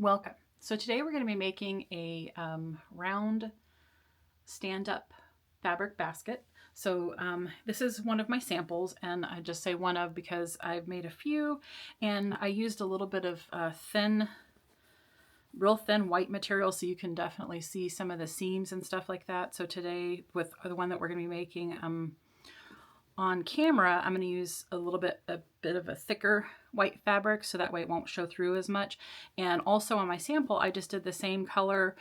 Welcome. So today we're going to be making a round stand-up fabric basket. So this is one of my samples, and I just say one of because I've made a few, and I used a little bit of real thin white material, so you can definitely see some of the seams and stuff like that. So today, with the one that we're going to be making, on camera, I'm going to use a bit of a thicker white fabric, so that way it won't show through as much. And also on my sample, I just did the same color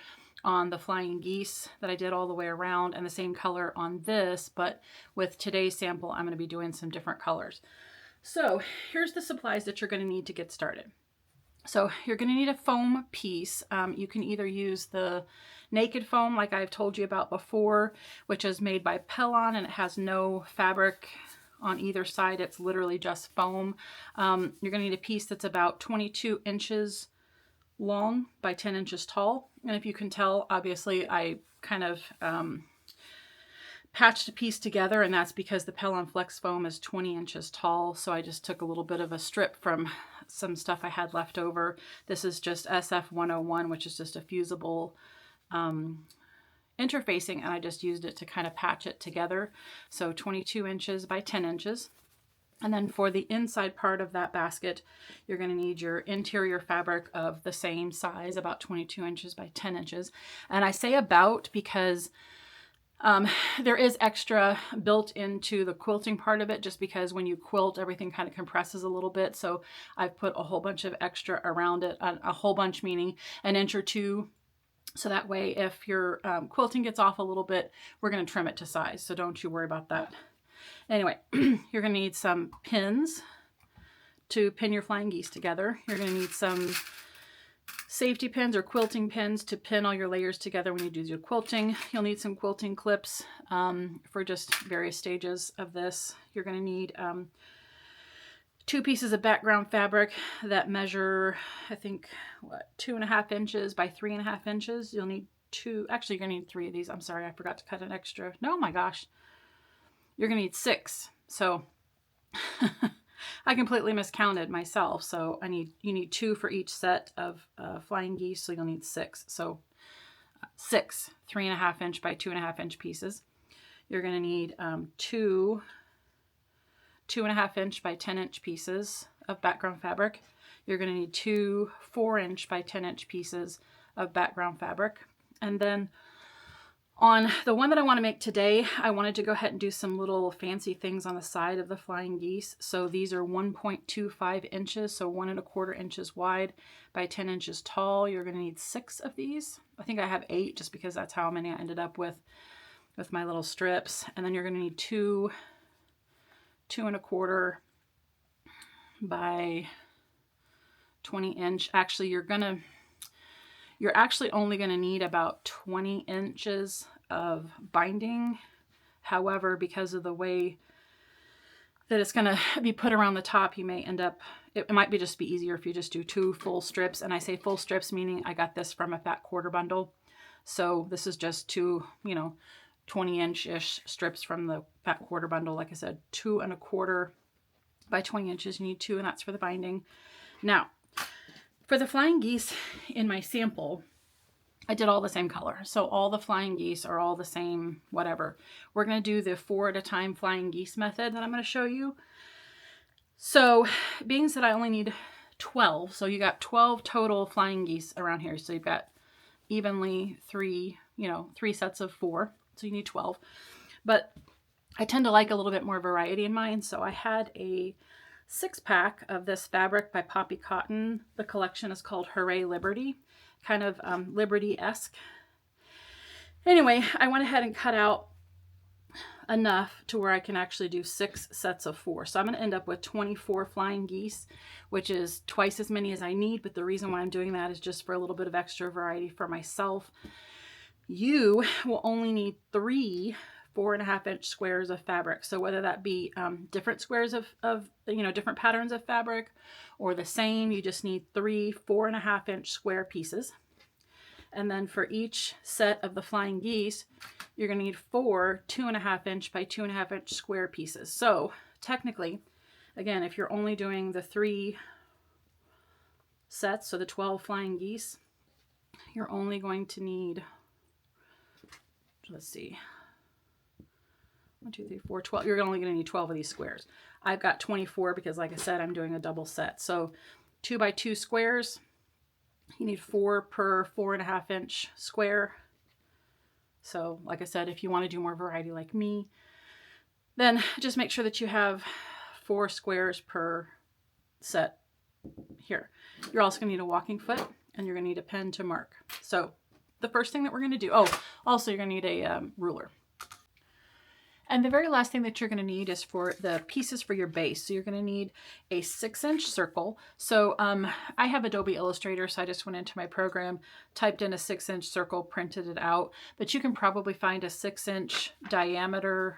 on the flying geese that I did all the way around, and the same color on this, but with today's sample, I'm going to be doing some different colors. So here's the supplies that you're going to need to get started. So you're going to need a foam piece. You can either use the naked foam like I've told you about before, which is made by Pellon, and it has no fabric on either side. It's literally just foam. You're going to need a piece that's about 22 inches long by 10 inches tall. And if you can tell, obviously I kind of patched a piece together, and that's because the Pellon Flex foam is 20 inches tall. So I just took a little bit of a strip from some stuff I had left over. This is just SF101, which is just a fusible interfacing, and I just used it to kind of patch it together. So 22 inches by 10 inches. And then for the inside part of that basket, you're going to need your interior fabric of the same size, about 22 inches by 10 inches. And I say about because there is extra built into the quilting part of it, just because when you quilt, everything kind of compresses a little bit. So I've put a whole bunch of extra around it, a whole bunch meaning an inch or two. So that way, if your quilting gets off a little bit, we're going to trim it to size. So don't you worry about that. Anyway, you're going to need some pins to pin your flying geese together. You're going to need some safety pins or quilting pins to pin all your layers together when you do your quilting. You'll need some quilting clips for just various stages of this. You're going to need 2 pieces of background fabric that measure, I think, 2.5 inches by 3.5 inches. You'll need 2, actually you're going to need 3 of these. I'm sorry, I forgot to cut an extra. No, my gosh. You're going to need 6. So I completely miscounted myself. So you need 2 for each set of flying geese. So you'll need 6. So 6 3.5 inch by 2.5 inch pieces. You're going to need 2 2.5 inch by 10 inch pieces of background fabric. You're going to need 2 4 inch by 10 inch pieces of background fabric. And then on the one that I want to make today, I wanted to go ahead and do some little fancy things on the side of the flying geese. So these are 1.25 inches, so 1.25 inches wide by 10 inches tall. You're going to need 6 of these. I think I have 8 just because that's how many I ended up with my little strips. And then you're going to need 2 2.25 by 20 inch. Actually, you're actually only going to need about 20 inches of binding. However, because of the way that it's going to be put around the top, you may end up, it might just be easier if you just do 2 full strips. And I say full strips, meaning I got this from a fat quarter bundle. So this is just 2, 20-inch-ish strips from the fat quarter bundle. Like I said, 2.25 by 20 inches. You need 2, and that's for the binding. Now, for the flying geese in my sample, I did all the same color. So all the flying geese are all the same, whatever. We're going to do the 4 at a time flying geese method that I'm going to show you. So being that I only need 12, so you got 12 total flying geese around here. So you've got evenly 3 sets of 4. So you need 12. But I tend to like a little bit more variety in mine. So I had a 6-pack of this fabric by Poppy Cotton. The collection is called Hooray Liberty, kind of Liberty-esque. Anyway, I went ahead and cut out enough to where I can actually do 6 sets of 4. So I'm going to end up with 24 flying geese, which is twice as many as I need. But the reason why I'm doing that is just for a little bit of extra variety for myself. You will only need 3 4.5 inch squares of fabric. So whether that be different squares of different patterns of fabric or the same, you just need 3 4.5 inch square pieces. And then for each set of the flying geese, you're going to need 4 2.5 inch by 2.5 inch square pieces. So technically, again, if you're only doing the 3 sets, so the 12 flying geese, you're only going to need, let's see, 1, 2, 3, 4, 12. You're only going to need 12 of these squares. I've got 24 because, like I said, I'm doing a double set. So 2 by 2 squares, you need 4 per 4.5 inch square. So like I said, if you want to do more variety like me, then just make sure that you have 4 squares per set here. You're also going to need a walking foot, and you're going to need a pen to mark. So the first thing that we're going to do, oh, also you're going to need a ruler. And the very last thing that you're going to need is for the pieces for your base. So you're going to need a 6-inch circle. So I have Adobe Illustrator, so I just went into my program, typed in a 6-inch circle, printed it out. But you can probably find a 6-inch diameter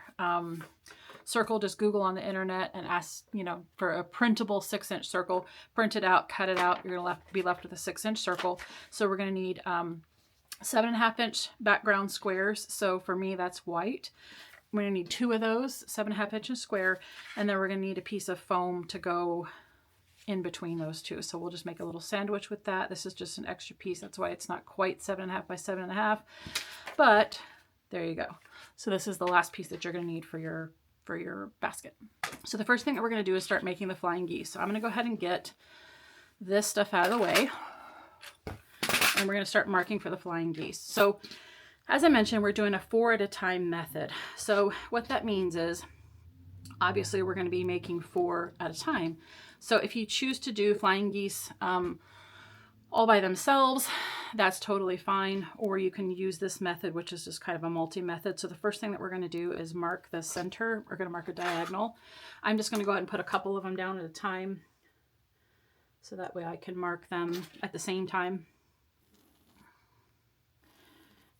circle. Just Google on the internet and ask, you know, for a printable 6-inch circle. Print it out, cut it out. You're going to be left with a 6-inch circle. So we're going to need 7.5 inch background squares. So for me, that's white. We're going to need 2 of those, 7.5 inches square, and then we're going to need a piece of foam to go in between those two. So we'll just make a little sandwich with that. This is just an extra piece. That's why it's not quite 7.5 by 7.5, but there you go. So this is the last piece that you're going to need for your basket. So the first thing that we're going to do is start making the flying geese. So I'm going to go ahead and get this stuff out of the way, and we're going to start marking for the flying geese. So as I mentioned, we're doing a 4 at a time method. So what that means is, obviously we're going to be making 4 at a time. So if you choose to do flying geese all by themselves, that's totally fine. Or you can use this method, which is just kind of a multi-method. So the first thing that we're going to do is mark the center. We're going to mark a diagonal. I'm just going to go ahead and put a couple of them down at a time, so that way I can mark them at the same time.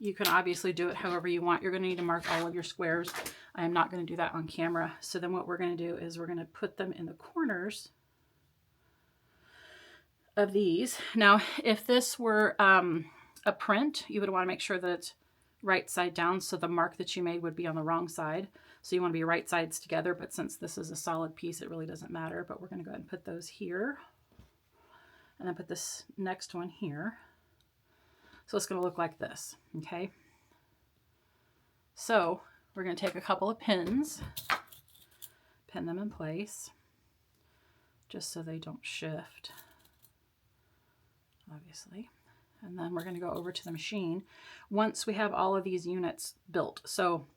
You can obviously do it however you want. You're going to need to mark all of your squares. I am not going to do that on camera. So then what we're going to do is we're going to put them in the corners of these. Now, if this were a print, you would want to make sure that it's right side down, so the mark that you made would be on the wrong side. So you want to be right sides together, but since this is a solid piece, it really doesn't matter. But we're going to go ahead and put those here, and then put this next one here. So it's going to look like this, okay? So we're going to take a couple of pins, pin them in place, just so they don't shift, obviously. And then we're going to go over to the machine once we have all of these units built. So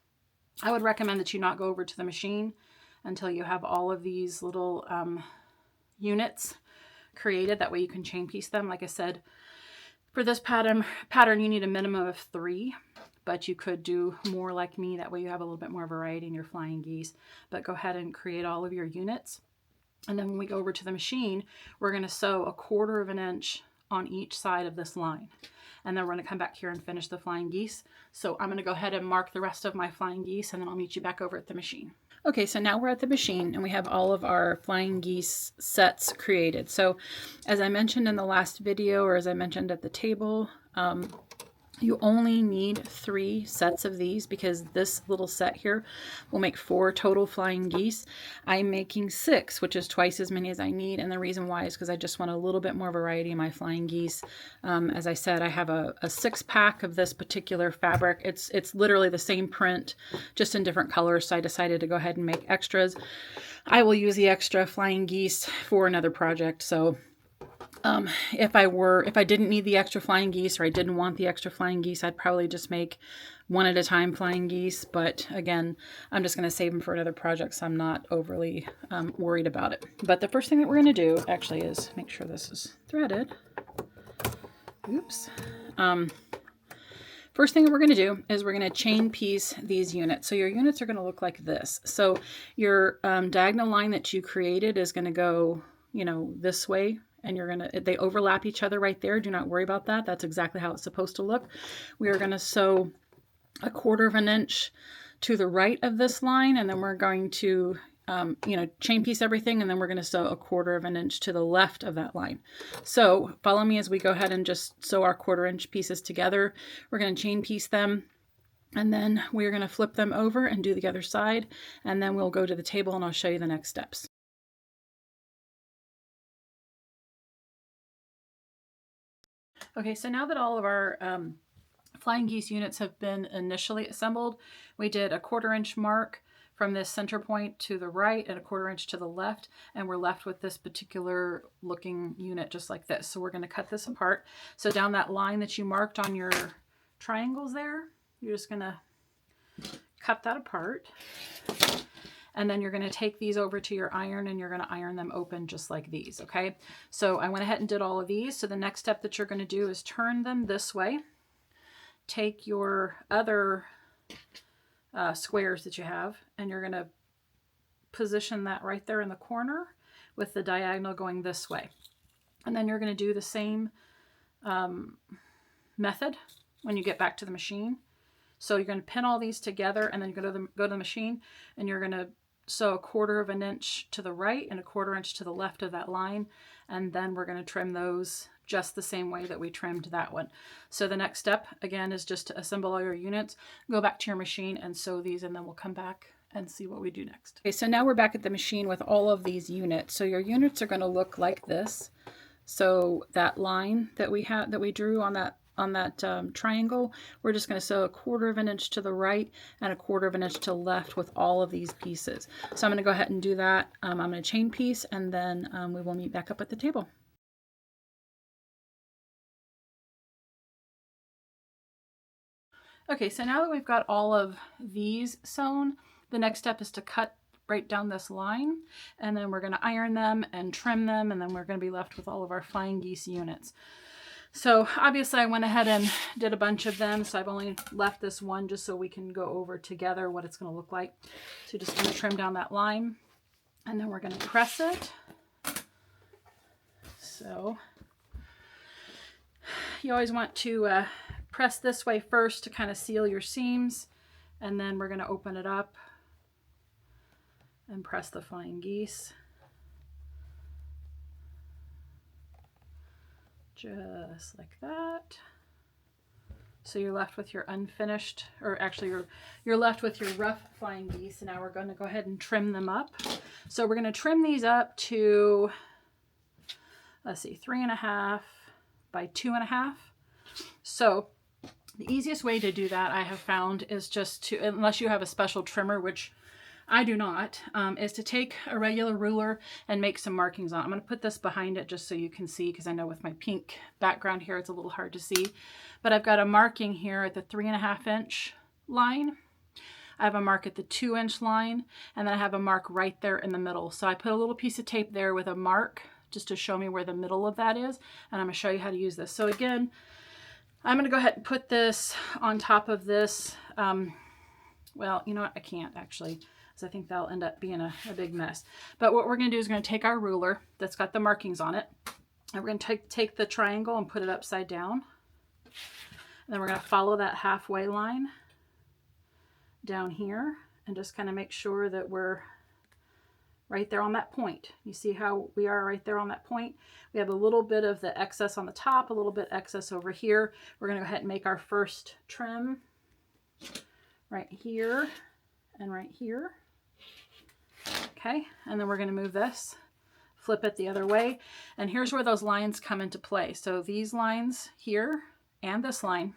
I would recommend that you not go over to the machine until you have all of these little units created. That way you can chain piece them. Like I said, for this pattern, you need a minimum of 3, but you could do more like me. That way you have a little bit more variety in your flying geese. But go ahead and create all of your units. And then when we go over to the machine, we're going to sew 1/4 inch on each side of this line. And then we're going to come back here and finish the flying geese. So I'm going to go ahead and mark the rest of my flying geese, and then I'll meet you back over at the machine. Okay, so now we're at the machine and we have all of our flying geese sets created. So as I mentioned in the last video, or as I mentioned at the table, you only need 3 sets of these, because this little set here will make 4 total flying geese. I'm making 6, which is twice as many as I need. And the reason why is because I just want a little bit more variety in my flying geese. As I said, I have a 6-pack of this particular fabric. It's literally the same print, just in different colors. So I decided to go ahead and make extras. I will use the extra flying geese for another project. So if I didn't need the extra flying geese, or I didn't want the extra flying geese, I'd probably just make 1 at a time flying geese. But again, I'm just going to save them for another project, so I'm not overly worried about it. But the first thing that we're going to do actually is make sure this is threaded. Oops. First thing that we're going to do is we're going to chain piece these units. So your units are going to look like this. So your diagonal line that you created is going to go, you know, this way. And they overlap each other right there. Do not worry about that. That's exactly how it's supposed to look. We are going to sew 1/4 inch to the right of this line, and then we're going to, chain piece everything, and then we're going to sew 1/4 inch to the left of that line. So follow me as we go ahead and just sew our 1/4 inch pieces together. We're going to chain piece them, and then we're going to flip them over and do the other side, and then we'll go to the table and I'll show you the next steps. Okay, so now that all of our flying geese units have been initially assembled, we did a 1/4 inch mark from this center point to the right and a 1/4 inch to the left, and we're left with this particular looking unit just like this. So we're going to cut this apart. So down that line that you marked on your triangles there, you're just going to cut that apart. And then you're going to take these over to your iron and you're going to iron them open just like these, okay? So I went ahead and did all of these. So the next step that you're going to do is turn them this way. Take your other squares that you have, and you're going to position that right there in the corner with the diagonal going this way. And then you're going to do the same method when you get back to the machine. So you're going to pin all these together, and then you go to the machine, and you're going to sew a 1/4 inch to the right and a 1/4 inch to the left of that line. And then we're going to trim those just the same way that we trimmed that one. So the next step, again, is just to assemble all your units, go back to your machine and sew these, and then we'll come back and see what we do next. Okay, so now we're back at the machine with all of these units. So your units are going to look like this. So that line that we drew on that triangle, we're just going to sew a 1/4 inch to the right and a 1/4 inch to the left with all of these pieces. So I'm going to go ahead and do that. I'm going to chain piece, and then we will meet back up at the table. Okay, so now that we've got all of these sewn, the next step is to cut right down this line, and then we're going to iron them and trim them, and then we're going to be left with all of our flying geese units. So obviously I went ahead and did a bunch of them, so I've only left this one just so we can go over together what it's going to look like. So just going to trim down that line, and then we're going to press it. So you always want to press this way first to kind of seal your seams, and then we're going to open it up and press the flying geese. Just like that. So you're left with your unfinished, or actually you're left with your rough flying geese. And now we're going to go ahead and trim them up. So we're going to trim these up to, let's see, 3.5 by 2.5. So the easiest way to do that, I have found, is just to, unless you have a special trimmer, which I do not, is to take a regular ruler and make some markings on it. I'm going to put this behind it just so you can see, because I know with my pink background here it's a little hard to see. But I've got a marking here at the 3.5 inch line. I have a mark at the 2 inch line, and then I have a mark right there in the middle. So I put a little piece of tape there with a mark just to show me where the middle of that is, and I'm going to show you how to use this. So again, I'm going to go ahead and put this on top of this. Well, you know what? I can't actually, because I think that'll end up being a big mess. But what we're going to do is we're going to take our ruler that's got the markings on it, and we're going to take the triangle and put it upside down. And then we're going to follow that halfway line down here and just kind of make sure that we're right there on that point. You see how we are right there on that point? We have a little bit of the excess on the top, a little bit excess over here. We're going to go ahead and make our first trim right here and right here. Okay, and then we're going to move this, flip it the other way, and here's where those lines come into play. So these lines here and this line,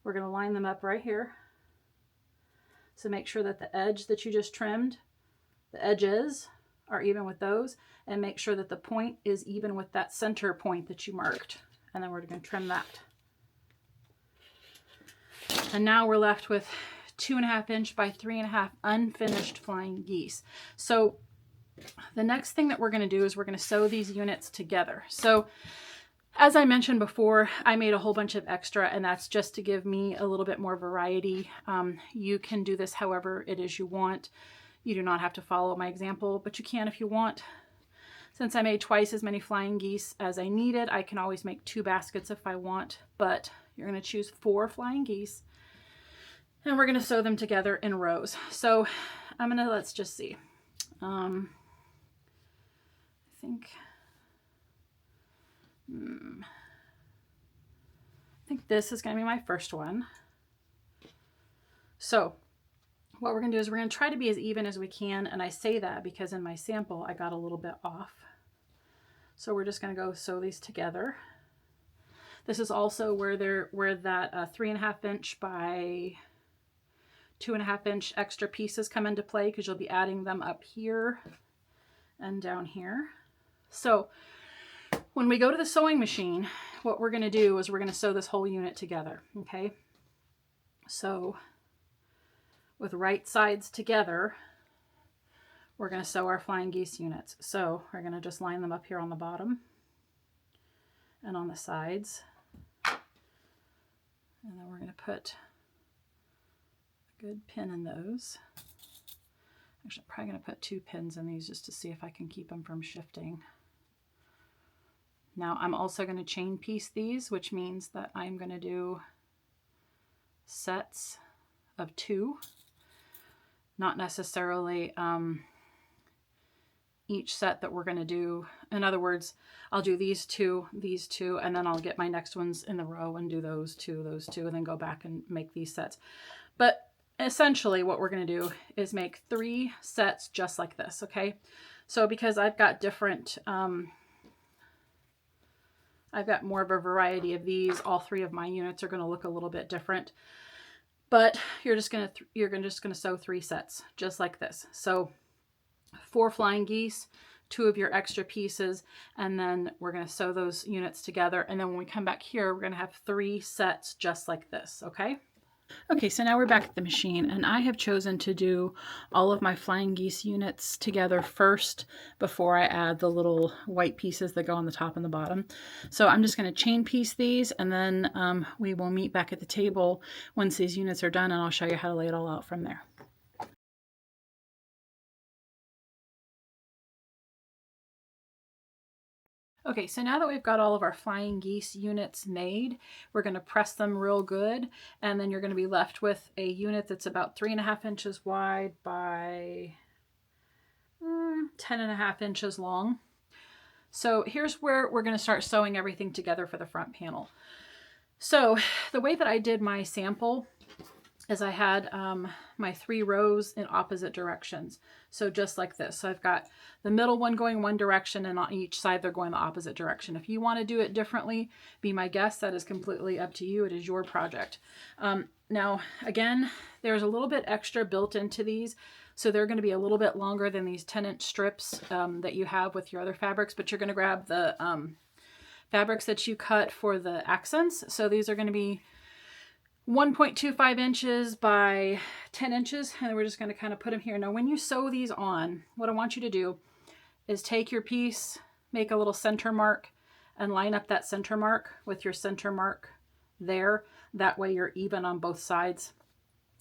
we're going to line them up right here. So make sure that the edge that you just trimmed, the edges are even with those, and make sure that the point is even with that center point that you marked. And then we're going to trim that. And now we're left with 2.5 inch by 3.5 unfinished flying geese. So the next thing that we're going to do is we're going to sew these units together. So as I mentioned before, I made a whole bunch of extra, and that's just to give me a little bit more variety. You can do this however it is you want. You do not have to follow my example, but you can if you want. Since I made twice as many flying geese as I needed, I can always make 2 baskets if I want, but you're going to choose 4 flying geese, and we're going to sew them together in rows. So I'm going to, let's just see. I think this is going to be my first one. So what we're going to do is we're going to try to be as even as we can, and I say that because in my sample I got a little bit off. So we're just going to go sew these together. This is also where that 3.5 inch by 2.5 inch extra pieces come into play, because you'll be adding them up here and down here. So when we go to the sewing machine, what we're going to do is we're going to sew this whole unit together. Okay, so with right sides together, we're going to sew our Flying Geese units. So we're going to just line them up here on the bottom and on the sides. And then we're going to put a good pin in those. Actually, I'm probably going to put 2 pins in these just to see if I can keep them from shifting. Now I'm also going to chain piece these, which means that I'm going to do sets of 2, not necessarily each set that we're going to do. In other words, I'll do these two, and then I'll get my next ones in the row and do those two, and then go back and make these sets. But essentially what we're going to do is make 3 sets just like this. Okay, so because I've got different I've got more of a variety of these, all 3 of my units are going to look a little bit different, but you're just going to sew 3 sets just like this. So 4 Flying Geese, 2 of your extra pieces, and then we're going to sew those units together. And then when we come back here, we're going to have 3 sets just like this. Okay. Okay, so now we're back at the machine, and I have chosen to do all of my Flying Geese units together first before I add the little white pieces that go on the top and the bottom. So I'm just going to chain piece these, and then we will meet back at the table once these units are done, and I'll show you how to lay it all out from there. Okay, so now that we've got all of our Flying Geese units made, we're going to press them real good, and then you're going to be left with a unit that's about 3.5 inches wide by 10.5 inches long. So here's where we're going to start sewing everything together for the front panel. So the way that I did my sample is I had my 3 rows in opposite directions. So just like this. So I've got the middle one going one direction, and on each side they're going the opposite direction. If you want to do it differently, be my guest. That is completely up to you. It is your project. Now, again, there's a little bit extra built into these. So they're going to be a little bit longer than these 10-inch strips that you have with your other fabrics, but you're going to grab the fabrics that you cut for the accents. So these are going to be 1.25 inches by 10 inches, and we're just going to kind of put them here. Now, when you sew these on, what I want you to do is take your piece, make a little center mark, and line up that center mark with your center mark there. That way you're even on both sides.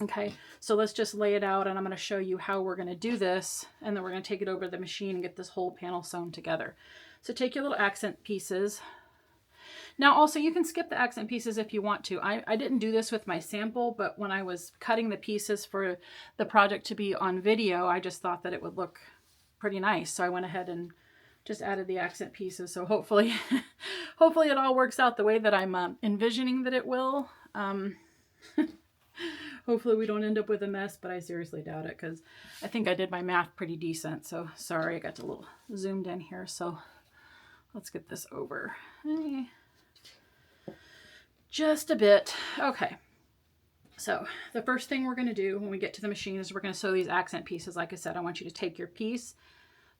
Okay, so let's just lay it out, and I'm going to show you how we're going to do this, and then we're going to take it over to the machine and get this whole panel sewn together. So take your little accent pieces. Now also, you can skip the accent pieces if you want to. I didn't do this with my sample, but when I was cutting the pieces for the project to be on video, I just thought that it would look pretty nice. So I went ahead and just added the accent pieces. So hopefully, hopefully it all works out the way that I'm envisioning that it will. Hopefully we don't end up with a mess, but I seriously doubt it, because I think I did my math pretty decent. So sorry, I got a little zoomed in here. So let's get this over. Just a bit. Okay. So the first thing we're going to do when we get to the machine is we're going to sew these accent pieces. Like I said, I want you to take your piece,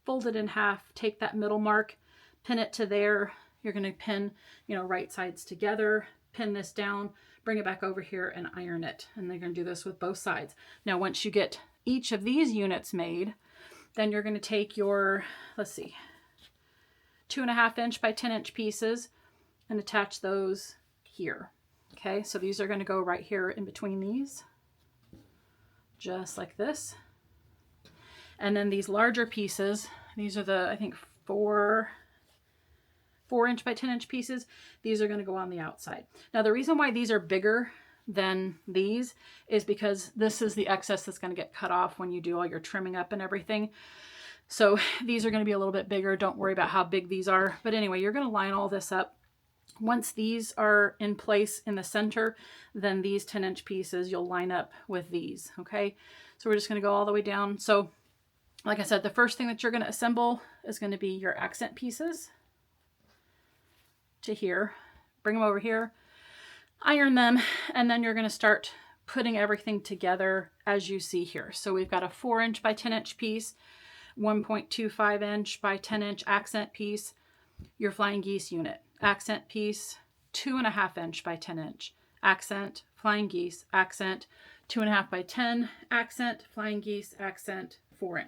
fold it in half, take that middle mark, pin it to there. You're going to pin, right sides together, pin this down, bring it back over here and iron it. And they're going to do this with both sides. Now, once you get each of these units made, then you're going to take your, 2.5 inch by 10 inch pieces and attach those here. Okay, so these are going to go right here in between these, just like this. And then these larger pieces, these are the, I think, 4 inch by 10 inch pieces. These are going to go on the outside. Now, the reason why these are bigger than these is because this is the excess that's going to get cut off when you do all your trimming up and everything. So these are going to be a little bit bigger. Don't worry about how big these are. But anyway, you're going to line all this up. Once these are in place in the center, then these 10-inch pieces, you'll line up with these, okay? So we're just going to go all the way down. So like I said, the first thing that you're going to assemble is going to be your accent pieces to here. bring them over here, iron them, and then you're going to start putting everything together as you see here. So we've got a 4" by 10" piece, 1.25" by 10" accent piece, your Flying Geese unit, accent piece, 2.5" by 10", accent, Flying Geese, accent, 2.5 by 10, accent, Flying Geese, accent, 4".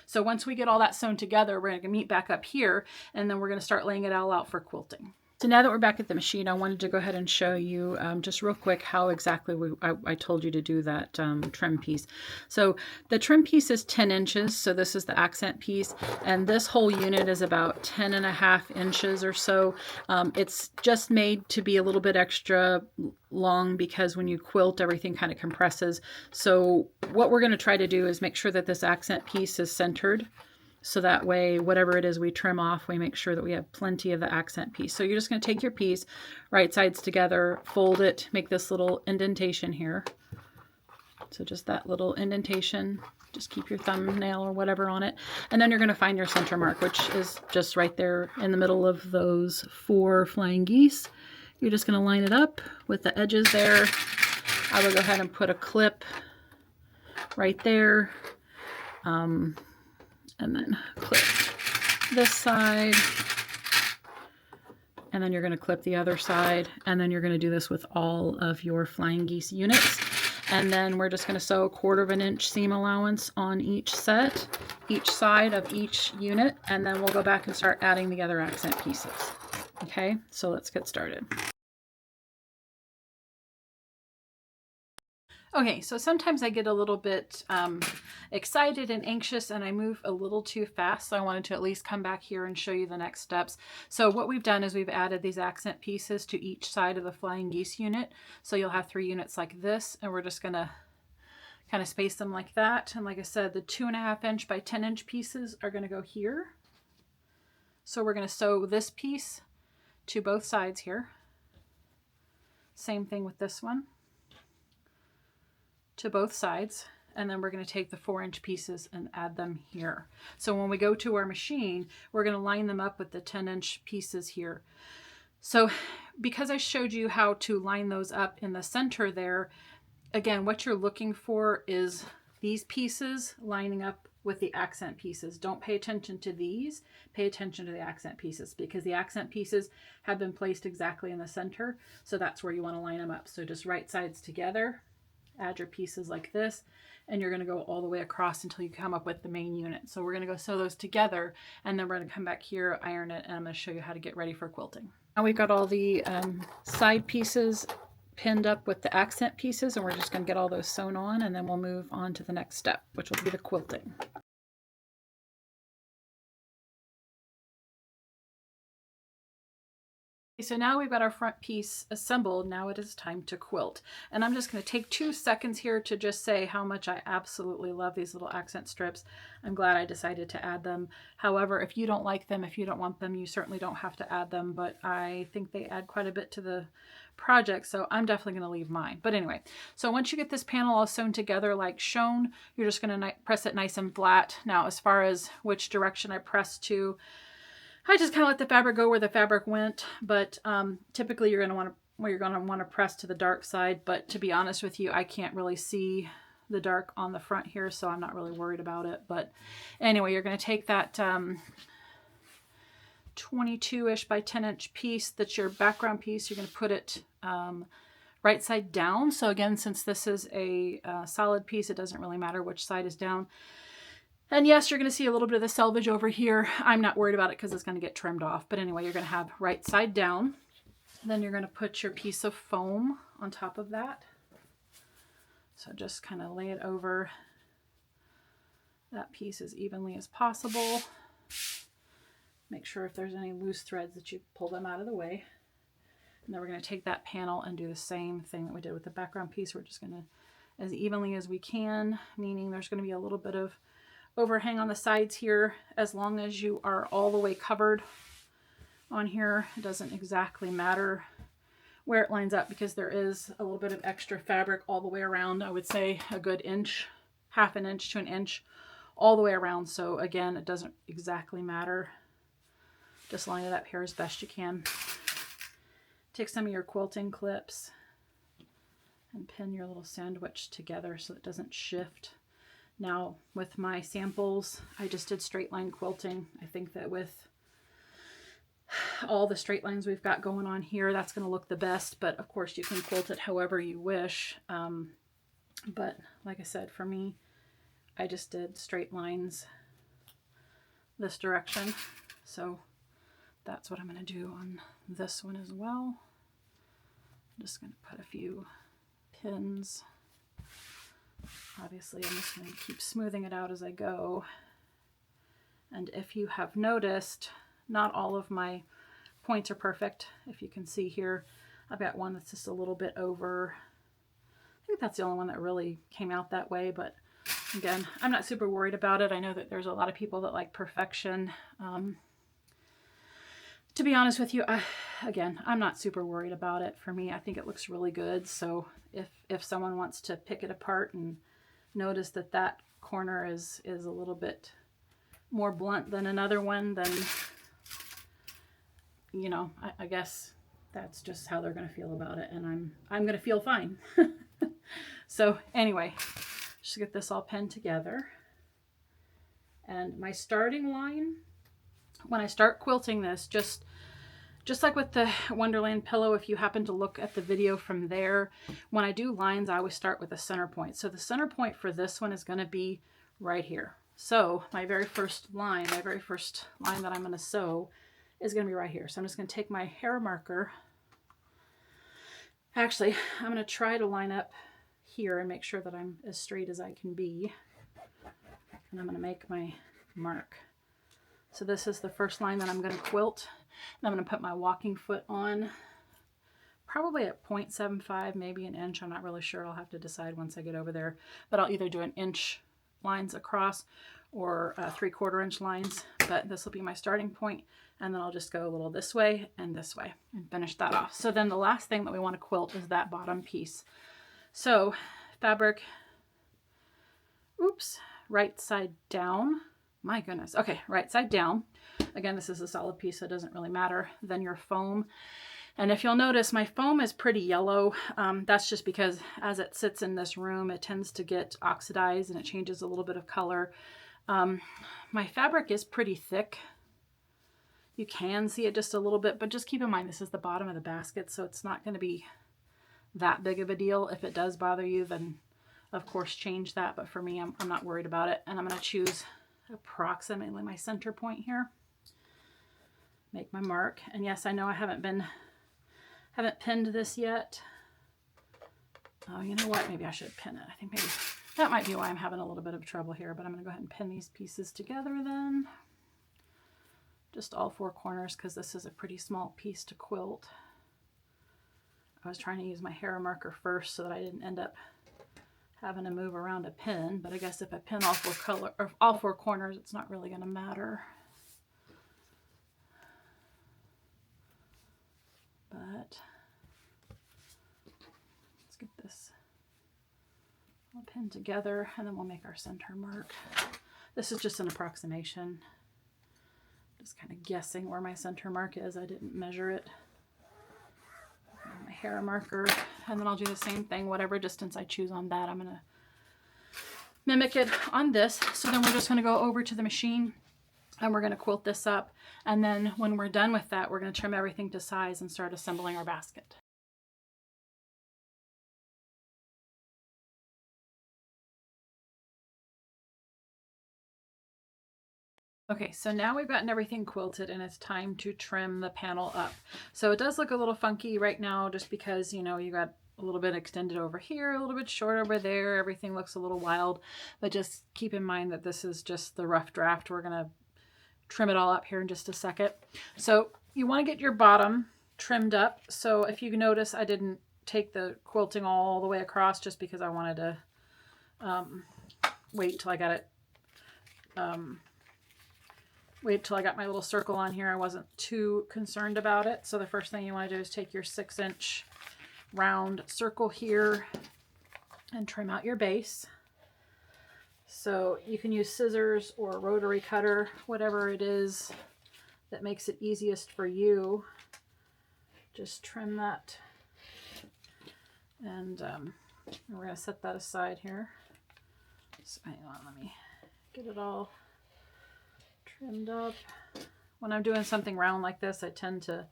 So once we get all that sewn together, we're going to meet back up here, and then we're going to start laying it all out for quilting. So now that we're back at the machine, I wanted to go ahead and show you just real quick how exactly I told you to do that trim piece. So the trim piece is 10 inches. So this is the accent piece. And this whole unit is about 10.5 inches or so. It's just made to be a little bit extra long because when you quilt, everything kind of compresses. So what we're going to try to do is make sure that this accent piece is centered. So that way, whatever it is we trim off, we make sure that we have plenty of the accent piece. So you're just going to take your piece, right sides together, fold it, make this little indentation here. So just that little indentation, just keep your thumbnail or whatever on it. And then you're going to find your center mark, which is just right there in the middle of those 4 Flying Geese. You're just going to line it up with the edges there. I will go ahead and put a clip right there. And then clip this side, and then you're going to clip the other side, and then you're going to do this with all of your Flying Geese units. And then we're just going to sew 1/4 inch seam allowance on each set, each side of each unit, and then we'll go back and start adding the other accent pieces. Okay, so let's get started. Okay, so sometimes I get a little bit excited and anxious and I move a little too fast. So I wanted to at least come back here and show you the next steps. So what we've done is we've added these accent pieces to each side of the Flying Geese unit. So you'll have 3 units like this, and we're just gonna kind of space them like that. And like I said, the 2.5" by 10" pieces are gonna go here. So we're gonna sew this piece to both sides here. Same thing with this one, to both sides, and then we're going to take the 4" pieces and add them here. So when we go to our machine, we're going to line them up with the 10" pieces here. So because I showed you how to line those up in the center there, again, what you're looking for is these pieces lining up with the accent pieces. Don't pay attention to these, pay attention to the accent pieces, because the accent pieces have been placed exactly in the center. So that's where you want to line them up. So just right sides together, add your pieces like this, and you're going to go all the way across until you come up with the main unit. So we're going to go sew those together, and then we're going to come back here, iron it, and I'm going to show you how to get ready for quilting. Now we've got all the side pieces pinned up with the accent pieces, and we're just going to get all those sewn on, and then we'll move on to the next step, which will be the quilting. So now we've got our front piece assembled. Now it is time to quilt. And I'm just going to take 2 seconds here to just say how much I absolutely love these little accent strips. I'm glad I decided to add them. However, if you don't like them, if you don't want them, you certainly don't have to add them, but I think they add quite a bit to the project, so I'm definitely going to leave mine. But anyway, so once you get this panel all sewn together like shown, you're just going to press it nice and flat. Now, as far as which direction I press to, I just kind of let the fabric go where the fabric went, but typically you're going to want to press to the dark side, but to be honest with you, I can't really see the dark on the front here, so I'm not really worried about it. But anyway, you're going to take that 22-ish by 10" piece that's your background piece. You're going to put it right side down. So again, since this is a solid piece, it doesn't really matter which side is down. And yes, you're going to see a little bit of the selvage over here. I'm not worried about it because it's going to get trimmed off. But anyway, you're going to have right side down. Then you're going to put your piece of foam on top of that. So just kind of lay it over that piece as evenly as possible. Make sure if there's any loose threads that you pull them out of the way. And then we're going to take that panel and do the same thing that we did with the background piece. We're just going to, as evenly as we can, meaning there's going to be a little bit of overhang on the sides here. As long as you are all the way covered on here, it doesn't exactly matter where it lines up because there is a little bit of extra fabric all the way around. I would say a good inch, half an inch to an inch all the way around. So again, it doesn't exactly matter. Just line it up here as best you can. take some of your quilting clips and pin your little sandwich together so it doesn't shift. Now with my samples, I just did straight line quilting. I think that with all the straight lines we've got going on here, that's going to look the best, but of course you can quilt it however you wish. But like I said, for me, I just did straight lines this direction. So that's what I'm going to do on this one as well. I'm just going to put a few pins. Obviously, I'm just going to keep smoothing it out as I go. And if you have noticed, not all of my points are perfect. If you can see here, I've got one that's just a little bit over. I think that's the only one that really came out that way, but again, I'm not super worried about it. I know that there's a lot of people that like perfection. To be honest with you, I'm not super worried about it. For me, I think it looks really good. So if someone wants to pick it apart and notice that that corner is a little bit more blunt than another one, then, you know, I guess that's just how they're going to feel about it, and I'm going to feel fine. So anyway, just get this all pinned together. And my starting line, when I start quilting this, just like with the Wonderland pillow, if you happen to look at the video from there, when I do lines, I always start with a center point. So the center point for this one is going to be right here. So my very first line that I'm going to sew is going to be right here. So I'm just going to take my hair marker. Actually, I'm going to try to line up here and make sure that I'm as straight as I can be. And I'm going to make my mark. So this is the first line that I'm going to quilt. And I'm going to put my walking foot on, probably at 0.75, maybe an inch. I'm not really sure. I'll have to decide once I get over there. But I'll either do an inch lines across or 3/4 inch lines. But this will be my starting point. And then I'll just go a little this way and finish that off. So then the last thing that we want to quilt is that bottom piece. So fabric, oops, right side down. My goodness. Okay, right side down. Again, this is a solid piece, so it doesn't really matter. Then your foam. And if you'll notice, my foam is pretty yellow. That's just because as it sits in this room, it tends to get oxidized and it changes a little bit of color. My fabric is pretty thick. You can see it just a little bit, but just keep in mind this is the bottom of the basket, so it's not going to be that big of a deal. If it does bother you, then of course change that. But for me, I'm not worried about it. And I'm going to choose approximately my center point here. Make my mark. And yes, I know I haven't pinned this yet. Oh, you know what? Maybe I should pin it. I think maybe that might be why I'm having a little bit of trouble here, but I'm going to go ahead and pin these pieces together then. Just all 4 corners, because this is a pretty small piece to quilt. I was trying to use my hair marker first so that I didn't end up having to move around a pin, but I guess if I pin all 4 corners, it's not really going to matter. But let's get this all pinned together, and then we'll make our center mark. This is just an approximation. Just kind of guessing where my center mark is. I didn't measure it. My hair marker, and then I'll do the same thing, whatever distance I choose on that, I'm going to mimic it on this. So then we're just going to go over to the machine and we're going to quilt this up, and then when we're done with that, we're going to trim everything to size and start assembling our basket. Okay, so now we've gotten everything quilted and it's time to trim the panel up. So it does look a little funky right now just because, you know, you got a little bit extended over here, a little bit short over there. Everything looks a little wild, but just keep in mind that this is just the rough draft. We're going to trim it all up here in just a second. So you want to get your bottom trimmed up. So if you notice, I didn't take the quilting all the way across just because I wanted to wait till I got it wait till I got my little circle on here. I wasn't too concerned about it. So the first thing you want to do is take your 6-inch round circle here and trim out your base. So you can use scissors or a rotary cutter, whatever it is that makes it easiest for you. just trim that. And we're going to set that aside here. So hang on, let me get it all trimmed up. When I'm doing something round like this, I tend to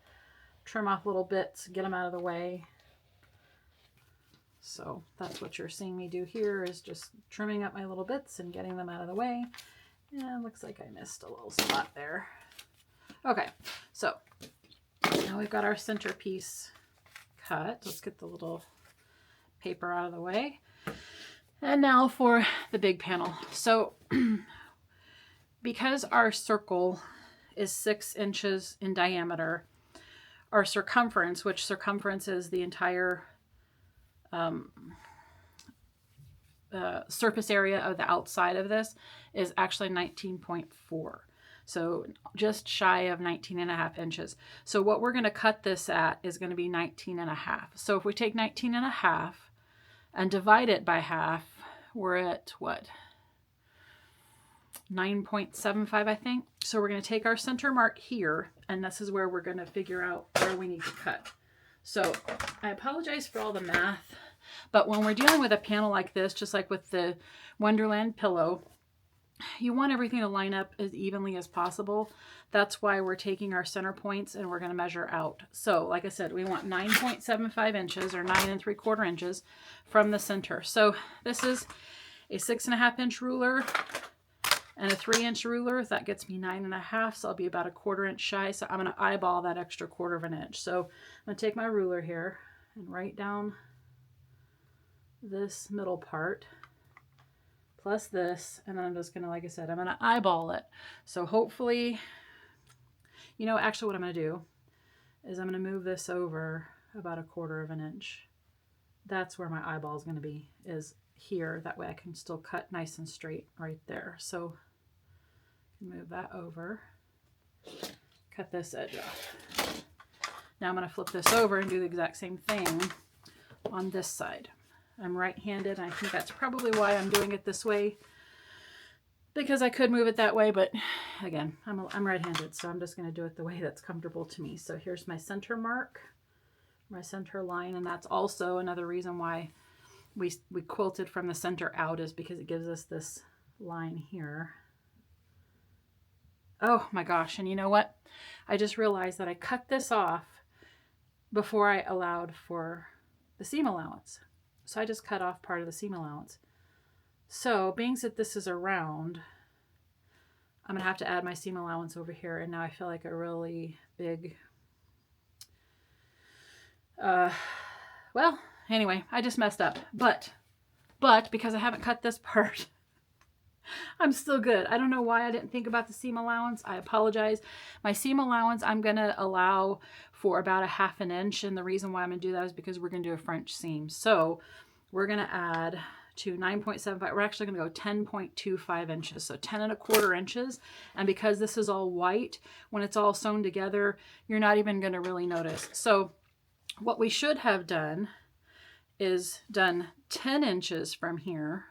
trim off little bits, get them out of the way. So that's what you're seeing me do here, is just trimming up my little bits and getting them out of the way. And looks like I missed a little spot there. Okay, so now we've got our centerpiece cut. Let's get the little paper out of the way. And now for the big panel. So because our circle is 6 inches in diameter, our circumference, which circumference is the entire surface area of the outside of this, is actually 19.4. So just shy of 19.5 inches. So what we're going to cut this at is going to be 19.5. So if we take 19.5 and divide it by half, we're at what? 9.75, I think. So we're going to take our center mark here, and this is where we're going to figure out where we need to cut. So I apologize for all the math, but when we're dealing with a panel like this, just like with the Wonderland pillow, you want everything to line up as evenly as possible. That's why we're taking our center points and we're going to measure out. So like I said, we want 9.75 inches or 9 3/4 inches from the center. So this is a 6.5 inch ruler and a 3-inch ruler. That gets me 9.5, so I'll be about a 1/4 inch shy. So I'm going to eyeball that extra 1/4 inch. So I'm going to take my ruler here and write down this middle part plus this, and then I'm just going to, like I said, I'm going to eyeball it. So hopefully, you know, actually what I'm going to do is I'm going to move this over about a 1/4 inch. That's where my eyeball is going to be, is here. That way I can still cut nice and straight right there. So move that over, cut this edge off. Now I'm going to flip this over and do the exact same thing on this side. I'm right-handed, and I think that's probably why I'm doing it this way, because I could move it that way, but again, I'm right-handed, so I'm just going to do it the way that's comfortable to me. So here's my center mark, my center line, and that's also another reason why we quilted from the center out, is because it gives us this line here. Oh my gosh, and you know what? I just realized that I cut this off before I allowed for the seam allowance. So I just cut off part of the seam allowance. So being that this is a round, I'm going to have to add my seam allowance over here, and now I feel like a really big, well, anyway, I just messed up. But because I haven't cut this part, I'm still good. I don't know why I didn't think about the seam allowance. I apologize. My seam allowance, I'm going to allow for about 1/2 inch. And the reason why I'm going to do that is because we're going to do a French seam. So we're going to add to 9.75. We're actually going to go 10.25 inches. So 10 1/4 inches. And because this is all white, when it's all sewn together, you're not even going to really notice. So what we should have done is done 10 inches from here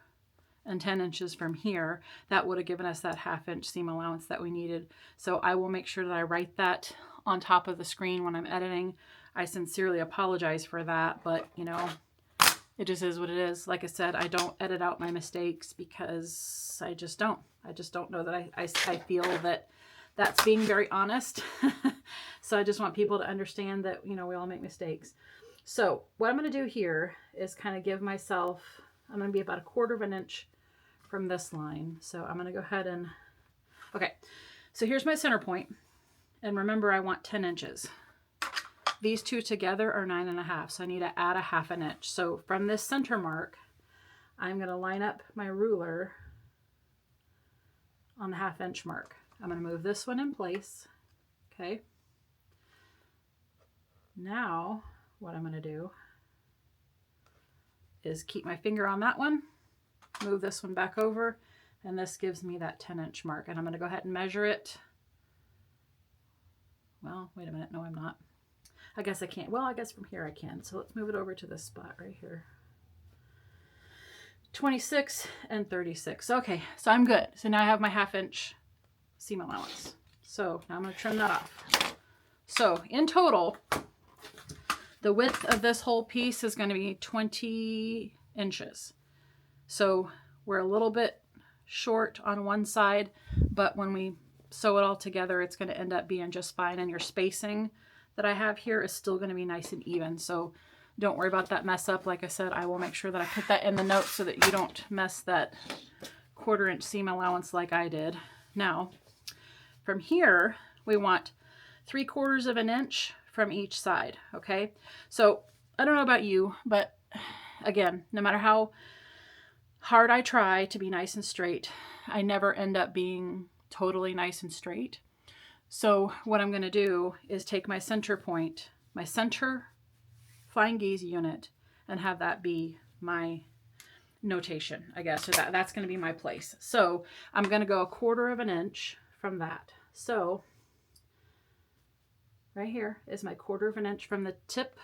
and 10 inches from here. That would have given us that 1/2 inch seam allowance that we needed. So I will make sure that I write that on top of the screen when I'm editing. I sincerely apologize for that, but you know, it just is what it is. Like I said, I don't edit out my mistakes because I just don't know that I feel that that's being very honest. So I just want people to understand that, you know, we all make mistakes. So what I'm going to do here is kind of give myself, I'm going to be about a 1/4 inch from this line. So I'm going to go ahead and, okay, so here's my center point. And remember, I want 10 inches. These two together are 9.5. So I need to add a 1/2 inch. So from this center mark, I'm going to line up my ruler on the 1/2 inch mark. I'm going to move this one in place. Okay. Now what I'm going to do is keep my finger on that one, move this one back over, and this gives me that 10 inch mark. And I'm going to go ahead and measure it. Well, wait a minute. No, I'm not. I guess I can't. Well, I guess from here I can. So let's move it over to this spot right here. 26 and 36. Okay, so I'm good. So now I have my 1/2 inch seam allowance. So now I'm going to trim that off. So in total, The width of this whole piece is going to be 20 inches. So we're a little bit short on one side, but when we sew it all together, it's going to end up being just fine. And your spacing that I have here is still going to be nice and even. So don't worry about that mess up. Like I said, I will make sure that I put that in the notes so that you don't mess that 1/4 inch seam allowance like I did. Now, from here, we want 3/4 of an inch from each side. Okay. So I don't know about you, but again, no matter how hard I try to be nice and straight, I never end up being totally nice and straight. So what I'm going to do is take my center point, my center flying geese unit, and have that be my notation, I guess. So that's going to be my place. So I'm going to go 1/4 of an inch from that. So right here is my 1/4 of an inch from the tip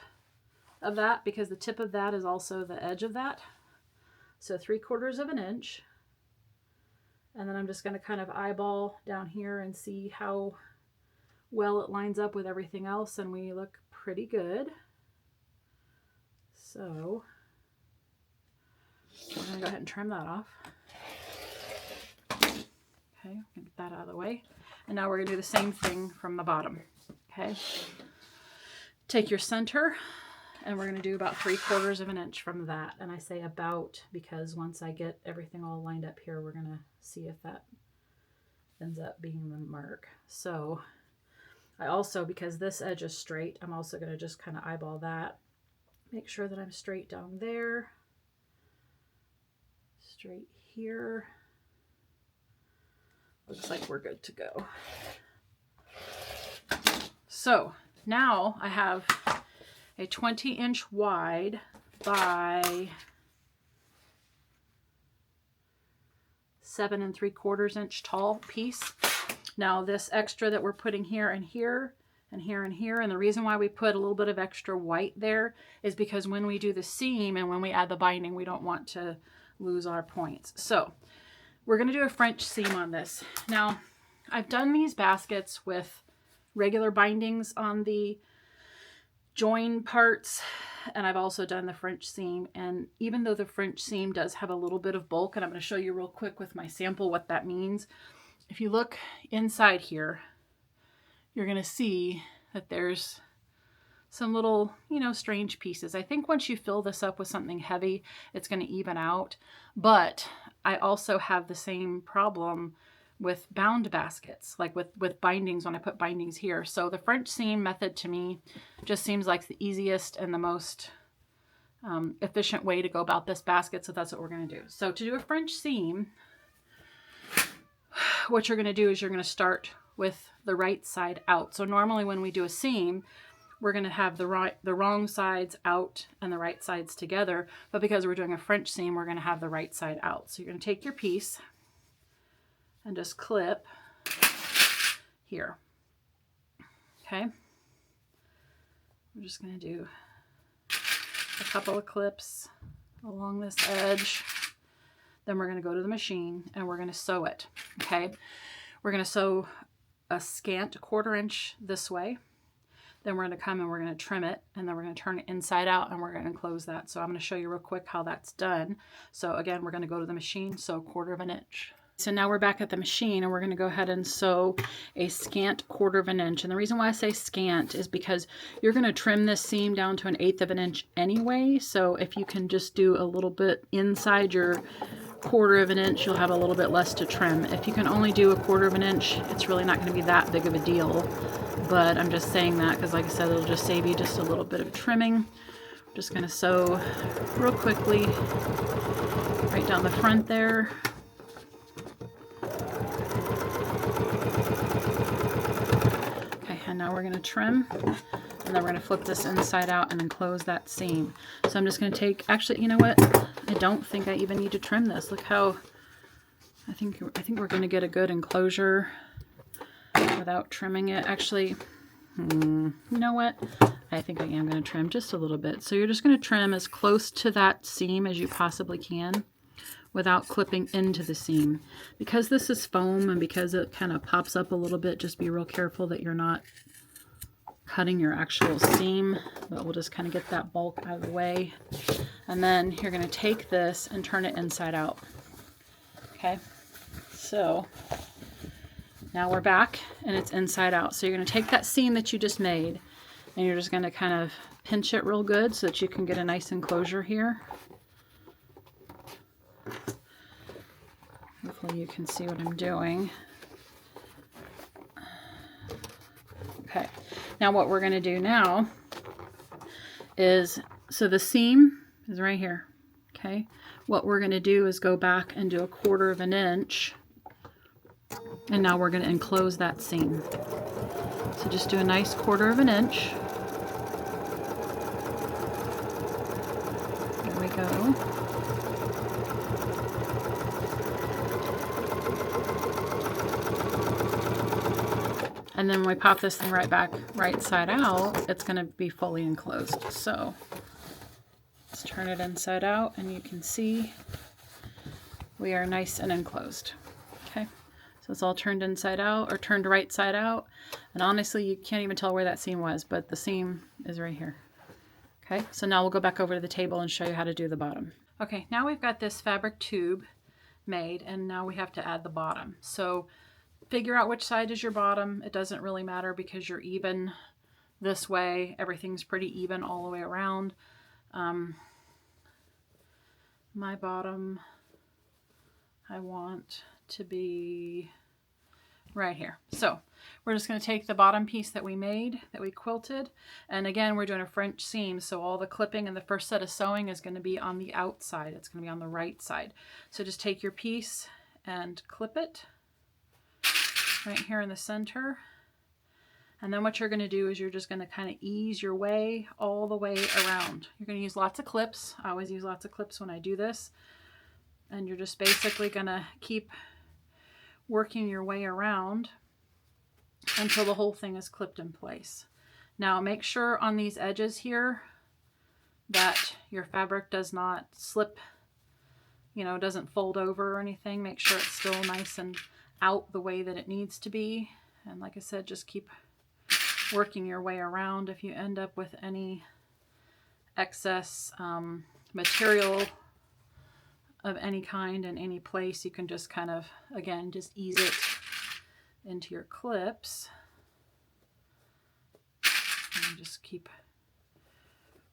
of that, because the tip of that is also the edge of that. So 3/4 of an inch. And then I'm just going to kind of eyeball down here and see how well it lines up with everything else, and we look pretty good. So we're going to go ahead and trim that off. Okay, get that out of the way. And now we're going to do the same thing from the bottom. Okay, take your center, and we're going to do about 3/4 of an inch from that. And I say about because once I get everything all lined up here, we're going to see if that ends up being the mark. So I also, because this edge is straight, I'm also going to just kind of eyeball that. Make sure that I'm straight down there, straight here. Looks like we're good to go. So now I have a 20-inch wide by 7 3/4 inch tall piece. Now this extra that we're putting here and here and here and here, and the reason why we put a little bit of extra white there is because when we do the seam and when we add the binding, we don't want to lose our points. So we're going to do a French seam on this. Now I've done these baskets with regular bindings on the join parts, and I've also done the French seam. And even though the French seam does have a little bit of bulk, and I'm going to show you real quick with my sample what that means. If you look inside here, you're going to see that there's some little, strange pieces. I think once you fill this up with something heavy, it's going to even out. But I also have the same problem with bound baskets, like with bindings when I put bindings here. So the French seam method to me just seems like the easiest and the most efficient way to go about this basket. So that's what we're going to do. So to do a French seam, what you're going to do is you're going to start with the right side out. So normally when we do a seam, we're going to have the wrong sides out and the right sides together. But because we're doing a French seam, we're going to have the right side out. So you're going to take your piece and just clip here. Okay. We're just going to do a couple of clips along this edge. Then we're going to go to the machine and we're going to sew it. Okay. We're going to sew a scant 1/4 inch this way. Then we're going to come and we're going to trim it, and then we're going to turn it inside out and we're going to close that. So I'm going to show you real quick how that's done. So again, we're going to go to the machine, sew 1/4 inch. So now we're back at the machine and we're going to go ahead and sew a scant 1/4 inch. And the reason why I say scant is because you're going to trim this seam down to 1/8 inch anyway. So if you can just do a little bit inside your 1/4 inch, you'll have a little bit less to trim. If you can only do a 1/4 inch, it's really not going to be that big of a deal. But I'm just saying that because, like I said, it'll just save you just a little bit of trimming. I'm just going to sew real quickly right down the front there. Okay, and now we're going to trim, and then we're going to flip this inside out and then close that seam. So I'm just going to take, actually, you know what? I don't think I even need to trim this. Look how, I think we're going to get a good enclosure without trimming it. Actually, you know what? I think I am going to trim just a little bit. So you're just going to trim as close to that seam as you possibly can without clipping into the seam. Because this is foam and because it kind of pops up a little bit, just be real careful that you're not cutting your actual seam, but we'll just kind of get that bulk out of the way. And then you're going to take this and turn it inside out. Okay, so now we're back and it's inside out. So you're going to take that seam that you just made and you're just going to kind of pinch it real good so that you can get a nice enclosure here. Hopefully you can see what I'm doing. Okay, now what we're going to do now is, so the seam is right here. Okay, what we're going to do is go back and do 1/4 of an inch, and now we're going to enclose that seam. So just do a nice 1/4 of an inch. There we go. And then when we pop this thing right back, right side out, it's going to be fully enclosed. So let's turn it inside out and you can see we are nice and enclosed. Okay, so it's all turned inside out or turned right side out. And honestly, you can't even tell where that seam was, but the seam is right here. Okay, so now we'll go back over to the table and show you how to do the bottom. Okay, now we've got this fabric tube made and now we have to add the bottom. So figure out which side is your bottom. It doesn't really matter because you're even this way. Everything's pretty even all the way around. My bottom, I want to be right here. So we're just going to take the bottom piece that we made, that we quilted. And again, we're doing a French seam. So all the clipping and the first set of sewing is going to be on the outside. It's going to be on the right side. So just take your piece and clip it right here in the center. And then what you're going to do is you're just going to kind of ease your way all the way around. You're going to use lots of clips. I always use lots of clips when I do this. And you're just basically going to keep working your way around until the whole thing is clipped in place. Now make sure on these edges here that your fabric does not slip, you know, doesn't fold over or anything. Make sure it's still nice and out the way that it needs to be. And like I said, just keep working your way around. If you end up with any excess material of any kind in any place, you can just kind of, again, just ease it into your clips and just keep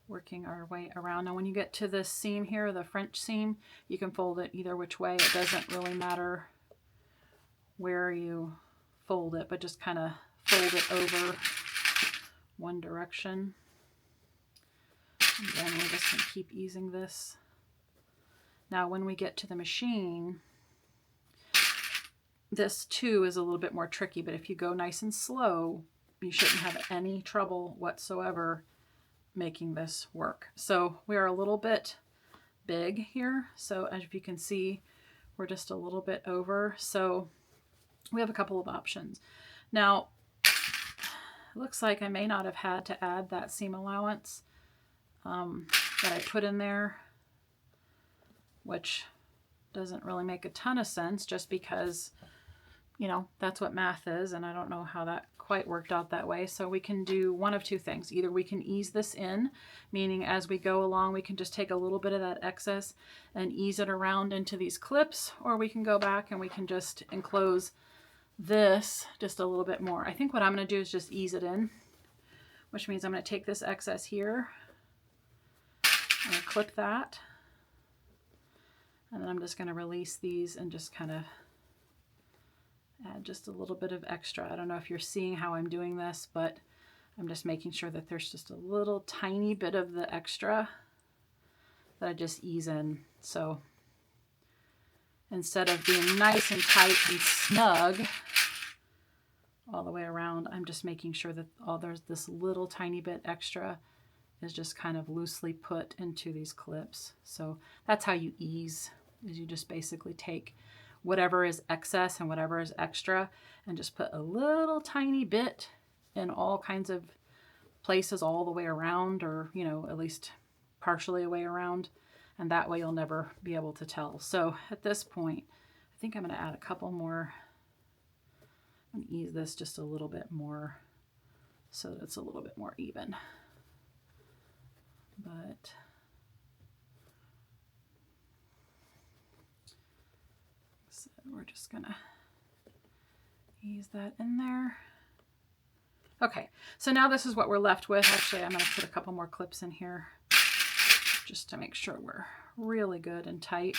working our way around. Now when you get to this seam here, the French seam, you can fold it either which way. It doesn't really matter where you fold it, but just kind of fold it over one direction. And then we're just going to keep easing this. Now when we get to the machine, this too is a little bit more tricky, but if you go nice and slow, you shouldn't have any trouble whatsoever making this work. So we are a little bit big here. So as you can see, we're just a little bit over. So we have a couple of options. Now, it looks like I may not have had to add that seam allowance that I put in there, which doesn't really make a ton of sense just because, you know, that's what math is, and I don't know how that quite worked out that way. So we can do one of two things. Either we can ease this in, meaning as we go along, we can just take a little bit of that excess and ease it around into these clips, or we can go back and we can just enclose this just a little bit more. I think what I'm going to do is just ease it in, which means I'm going to take this excess here, I'm going to clip that, and then I'm just going to release these and just kind of add just a little bit of extra. I don't know if you're seeing how I'm doing this, but I'm just making sure that there's just a little tiny bit of the extra that I just ease in. So instead of being nice and tight and snug all the way around, I'm just making sure that there's this little tiny bit extra is just kind of loosely put into these clips. So that's how you ease, is you just basically take whatever is excess and whatever is extra and just put a little tiny bit in all kinds of places all the way around, or, you know, at least partially away around. And that way you'll never be able to tell. So at this point, I think I'm going to add a couple more and ease this just a little bit more so that it's a little bit more even. But so we're just gonna ease that in there. Okay, so now this is what we're left with. Actually, I'm gonna put a couple more clips in here just to make sure we're really good and tight.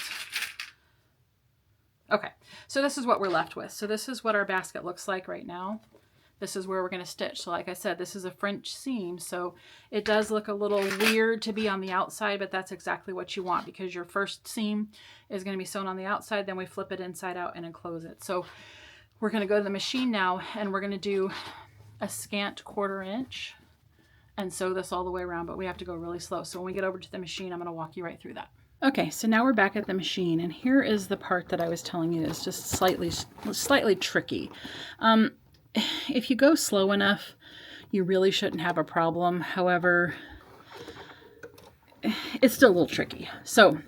Okay, so this is what we're left with. So this is what our basket looks like right now. This is where we're going to stitch. So like I said, this is a French seam. So it does look a little weird to be on the outside, but that's exactly what you want, because your first seam is going to be sewn on the outside. Then we flip it inside out and enclose it. So we're going to go to the machine now, and we're going to do a scant 1/4 inch and sew this all the way around, but we have to go really slow. So when we get over to the machine, I'm going to walk you right through that. Okay, so now we're back at the machine, and here is the part that I was telling you is just slightly tricky. If you go slow enough, you really shouldn't have a problem. However, it's still a little tricky. So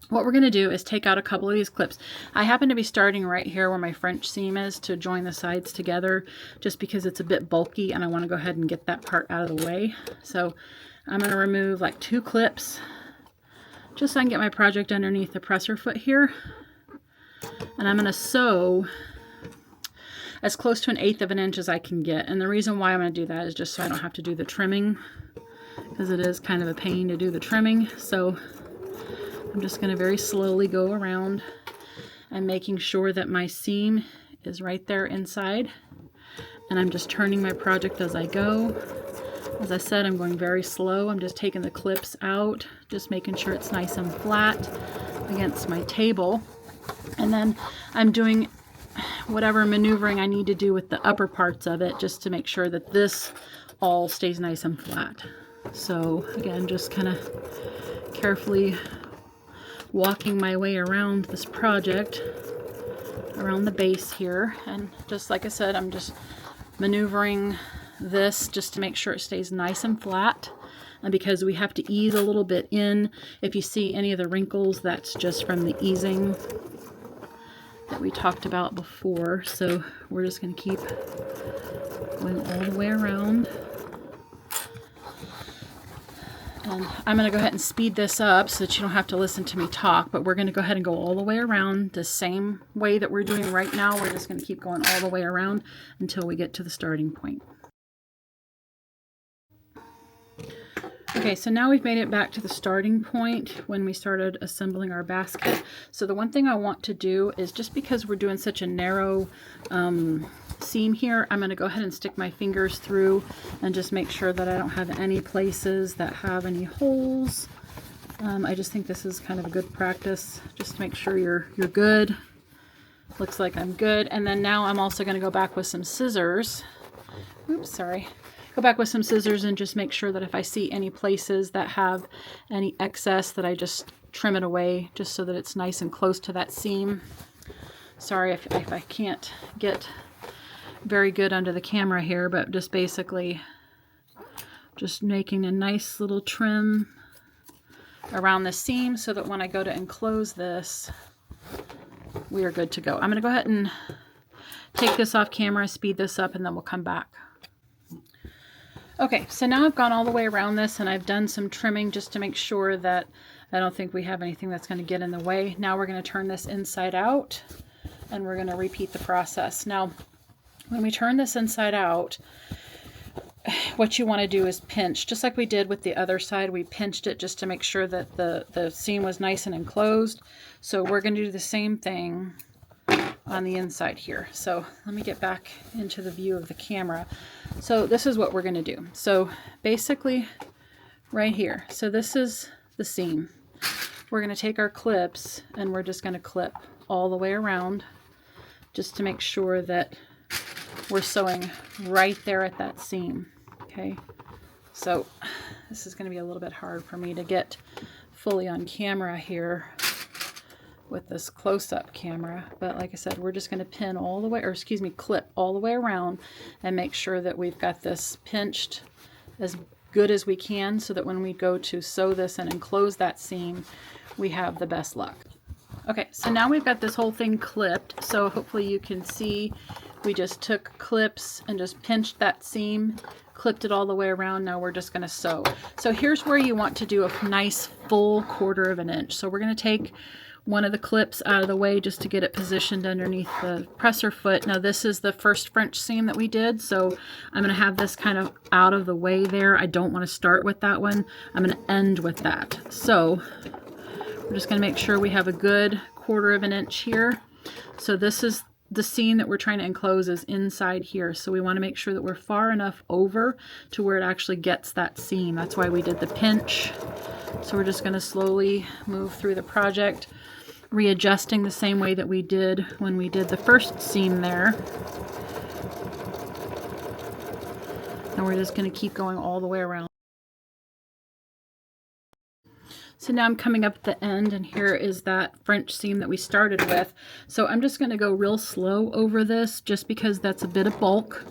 what we're going to do is take out a couple of these clips. I happen to be starting right here where my French seam is to join the sides together, just because it's a bit bulky and I want to go ahead and get that part out of the way. So I'm going to remove like 2 clips just so I can get my project underneath the presser foot here. And I'm going to sew as close to 1/8 of an inch as I can get. And the reason why I'm going to do that is just so I don't have to do the trimming, because it is kind of a pain to do the trimming. So I'm just going to very slowly go around and making sure that my seam is right there inside. And I'm just turning my project as I go. As I said, I'm going very slow. I'm just taking the clips out, just making sure it's nice and flat against my table. And then I'm doing whatever maneuvering I need to do with the upper parts of it, just to make sure that this all stays nice and flat. So again, just kind of carefully walking my way around this project, around the base here. And just like I said, I'm just maneuvering this just to make sure it stays nice and flat. And because we have to ease a little bit in, if you see any of the wrinkles, that's just from the easing that we talked about before. So we're just going to keep going all the way around. And I'm going to go ahead and speed this up so that you don't have to listen to me talk, but we're going to go ahead and go all the way around the same way that we're doing right now. We're just going to keep going all the way around until we get to the starting point. Okay, so now we've made it back to the starting point when we started assembling our basket. So the one thing I want to do is, just because we're doing such a narrow seam here, I'm going to go ahead and stick my fingers through and just make sure that I don't have any places that have any holes. I just think this is kind of a good practice, just to make sure you're good. Looks like I'm good. And then now I'm also going to go back with some scissors. Oops, sorry. Go back with some scissors and just make sure that if I see any places that have any excess, that I just trim it away, just so that it's nice and close to that seam. Sorry if I can't get very good under the camera here, but just basically just making a nice little trim around the seam so that when I go to enclose this, we are good to go. I'm going to go ahead and take this off camera, speed this up, and then we'll come back. Okay, so now I've gone all the way around this, and I've done some trimming just to make sure that I don't think we have anything that's going to get in the way. Now we're going to turn this inside out, and we're going to repeat the process. Now, when we turn this inside out, what you want to do is pinch, just like we did with the other side. We pinched it just to make sure that the seam was nice and enclosed. So we're going to do the same thing on the inside here. So let me get back into the view of the camera. So this is what we're going to do. So basically right here, so this is the seam. We're going to take our clips and we're just going to clip all the way around, just to make sure that we're sewing right there at that seam. Okay, so this is going to be a little bit hard for me to get fully on camera here with this close-up camera, but like I said, we're just going to pin all the way, or excuse me, clip all the way around and make sure that we've got this pinched as good as we can, so that when we go to sew this and enclose that seam, we have the best luck. Okay, so now we've got this whole thing clipped, so hopefully you can see we just took clips and just pinched that seam, clipped it all the way around. Now we're just going to sew. So here's where you want to do a nice full 1/4 inch. So we're going to take one of the clips out of the way just to get it positioned underneath the presser foot. Now this is the first French seam that we did, so I'm going to have this kind of out of the way there. I don't want to start with that one. I'm going to end with that. So we're just going to make sure we have a good 1/4 inch here. So this is the seam that we're trying to enclose is inside here. So we want to make sure that we're far enough over to where it actually gets that seam. That's why we did the pinch. So we're just going to slowly move through the project, readjusting the same way that we did when we did the first seam there. And we're just going to keep going all the way around. So now I'm coming up at the end, and here is that French seam that we started with. So I'm just going to go real slow over this just because that's a bit of bulk,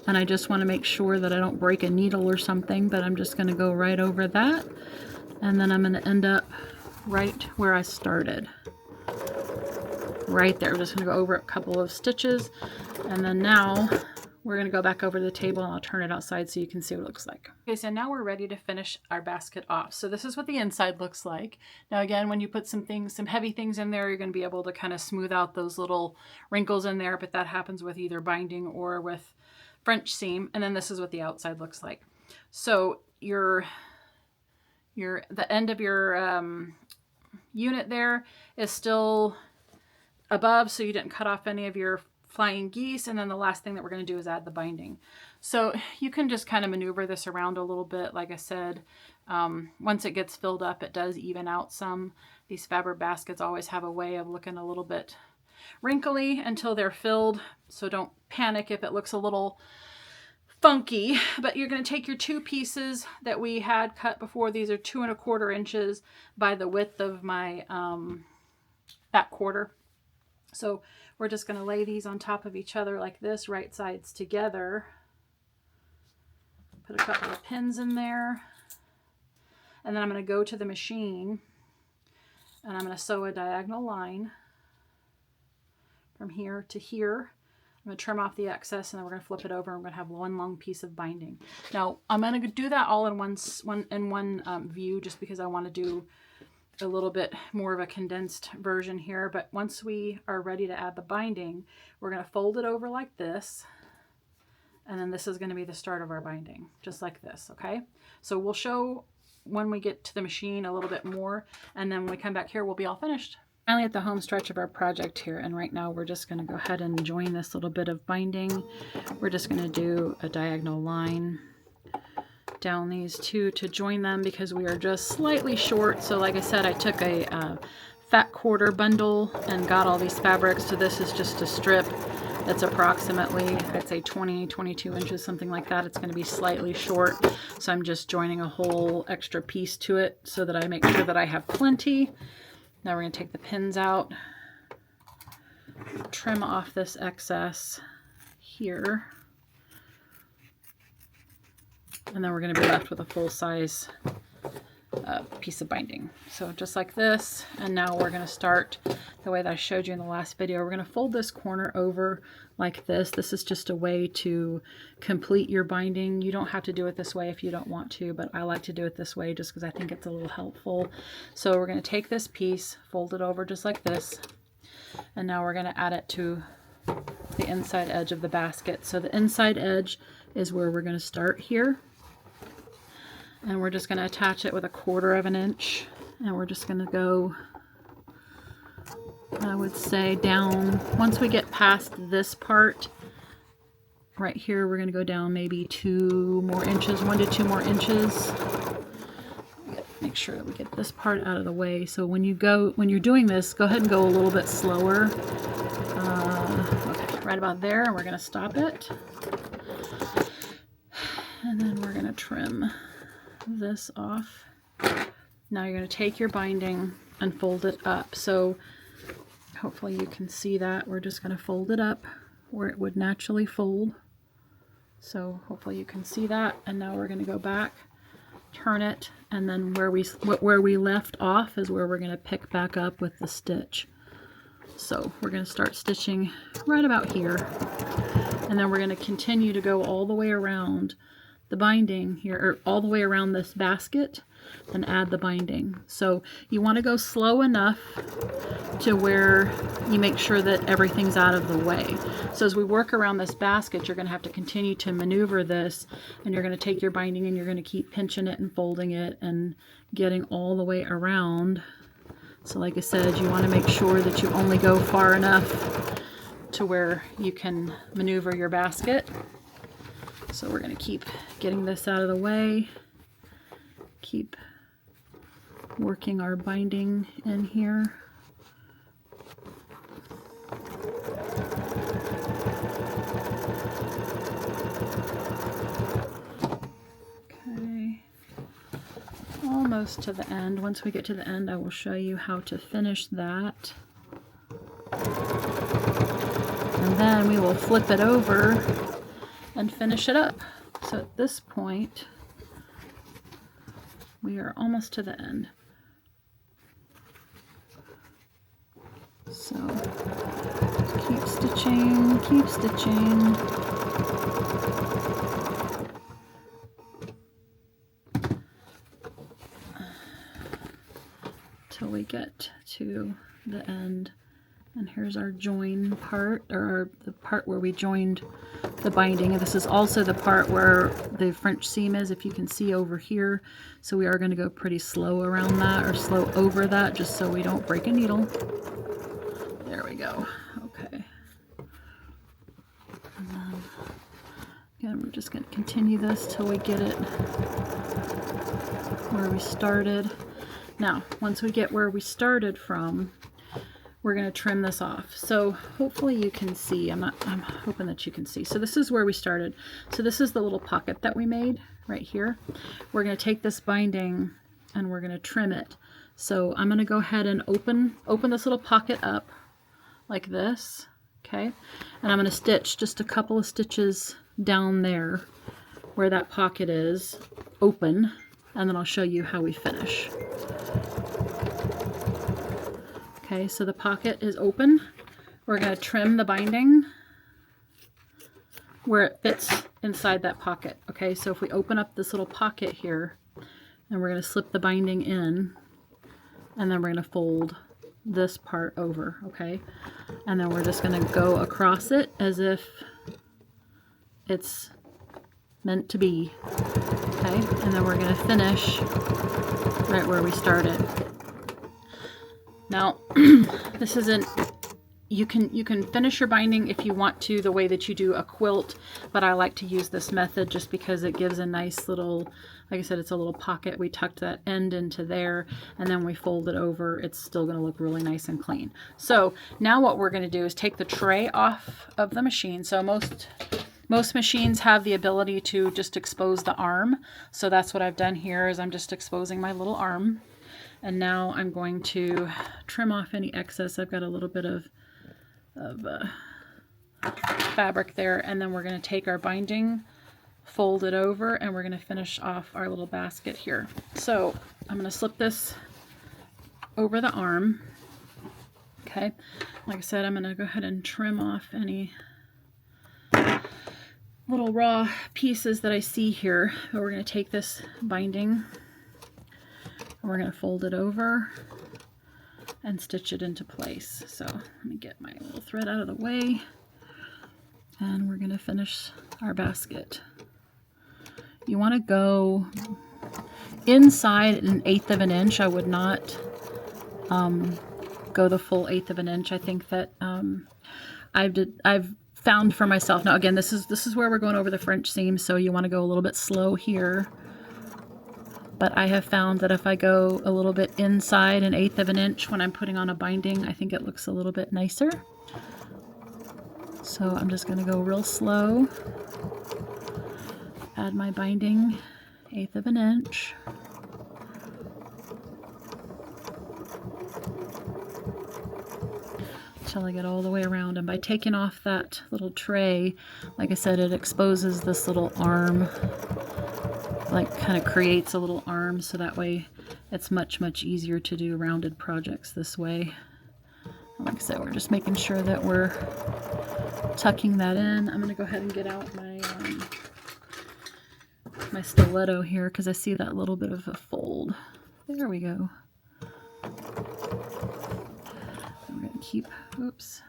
and I just want to make sure that I don't break a needle or something, but I'm just going to go right over that, and then I'm going to end up right where I started. Right there. I'm just going to go over a couple of stitches, and then now we're going to go back over the table and I'll turn it outside so you can see what it looks like. Okay, so now we're ready to finish our basket off. So this is what the inside looks like. Now again, when you put some heavy things in there, you're going to be able to kind of smooth out those little wrinkles in there, but that happens with either binding or with French seam. And then this is what the outside looks like. So the end of your unit there is still above, so you didn't cut off any of your flying geese. And then the last thing that we're going to do is add the binding. So you can just kind of maneuver this around a little bit. Like I said, once it gets filled up, it does even out some. These fabric baskets always have a way of looking a little bit wrinkly until they're filled. So don't panic if it looks a little funky, but you're going to take your 2 pieces that we had cut before. These are 2 1/4 inches by the width of my that 1/4. So we're just going to lay these on top of each other like this, right sides together. Put a couple of pins in there. And then I'm going to go to the machine and I'm going to sew a diagonal line from here to here. I'm going to trim off the excess, and then we're going to flip it over and we're going to have one long piece of binding. Now I'm going to do that all in one view, just because I want to do a little bit more of a condensed version here. But once we are ready to add the binding, we're going to fold it over like this, and then this is going to be the start of our binding, just like this. Okay, so we'll show when we get to the machine a little bit more, and then when we come back here we'll be all finished. Finally at the home stretch of our project here, and right now we're just going to go ahead and join this little bit of binding. We're just going to do a diagonal line down these 2 to join them, because we are just slightly short. So like I said, I took a fat 1/4 bundle and got all these fabrics. So this is just a strip that's approximately, I'd say 22 inches, something like that. It's going to be slightly short, so I'm just joining a whole extra piece to it so that I make sure that I have plenty. Now we're going to take the pins out, trim off this excess here, and then we're going to be left with a full-size piece of binding. So just like this, and now we're going to start the way that I showed you in the last video. We're going to fold this corner over like this. This is just a way to complete your binding. You don't have to do it this way if you don't want to, but I like to do it this way just because I think it's a little helpful. So we're going to take this piece, fold it over just like this, and now we're going to add it to the inside edge of the basket. So the inside edge is where we're going to start here. And we're just going to attach it with a 1/4 inch, and we're just going to go, I would say, down. Once we get past this part right here, we're going to go down maybe 2 more inches, 1 to 2 more inches. Make sure that we get this part out of the way. So when you're doing this, go ahead and go a little bit slower. Okay, right about there, and we're going to stop it. And then we're going to trim this off. Now you're going to take your binding and fold it up. So hopefully you can see that. We're just going to fold it up where it would naturally fold. So hopefully you can see that. And now we're going to go back, turn it, and then where we left off is where we're going to pick back up with the stitch. So we're going to start stitching right about here, and then we're going to continue to go all the way around the binding here, or all the way around this basket, and add the binding. So you want to go slow enough to where you make sure that everything's out of the way. So as we work around this basket, you're going to have to continue to maneuver this, and you're going to take your binding and you're going to keep pinching it and folding it and getting all the way around. So like I said, you want to make sure that you only go far enough to where you can maneuver your basket. So we're going to keep getting this out of the way, keep working our binding in here. Okay, almost to the end. Once we get to the end, I will show you how to finish that. And then we will flip it over and finish it up. So at this point, we are almost to the end. So keep stitching, keep stitching. Till we get to the end. And here's our join part, or the part where we joined the binding. And this is also the part where the French seam is, if you can see over here. So we are going to go pretty slow around that, or slow over that, just so we don't break a needle. There we go. Okay. And then, again, we're just going to continue this till we get it where we started. Now, once we get where we started from, we're going to trim this off. So hopefully you can see. I'm hoping that you can see. So this is where we started. So this is the little pocket that we made right here. We're going to take this binding and we're going to trim it. So I'm going to go ahead and open this little pocket up like this. Okay. And I'm going to stitch just a couple of stitches down there where that pocket is open. And then I'll show you how we finish. Okay, so the pocket is open. We're going to trim the binding where it fits inside that pocket. Okay, so if we open up this little pocket here, and we're going to slip the binding in, and then we're going to fold this part over, okay? And then we're just going to go across it as if it's meant to be, okay? And then we're going to finish right where we started. Now, this isn't, you can finish your binding if you want to the way that you do a quilt, but I like to use this method just because it gives a nice little, like I said, it's a little pocket. We tucked that end into there, and then we fold it over. It's still going to look really nice and clean. So now what we're going to do is take the tray off of the machine. So most machines have the ability to just expose the arm. So that's what I've done here, is I'm just exposing my little arm. And now I'm going to trim off any excess. I've got a little bit of fabric there, and then we're going to take our binding, fold it over, and we're going to finish off our little basket here. So I'm going to slip this over the arm. Okay, like I said, I'm going to go ahead and trim off any little raw pieces that I see here. But we're going to take this binding, and we're going to fold it over and stitch it into place. So let me get my little thread out of the way, and we're going to finish our basket. You want to go inside 1/8 of an inch. I would not go the full 1/8 of an inch. I think that I've found for myself. Now again, this is where we're going over the French seam, so you want to go a little bit slow here. But I have found that if I go a little bit inside 1/8 of an inch when I'm putting on a binding, I think it looks a little bit nicer. So I'm just going to go real slow. Add my binding 1/8 of an inch. Until I get all the way around. And by taking off that little tray, like I said, it exposes this little arm, like kind of creates a little arm, so that way it's much easier to do rounded projects this way. Like I said, we're just making sure that we're tucking that in. I'm going to go ahead and get out my my stiletto here because I see that little bit of a fold. There we go. We're going to keep, oops,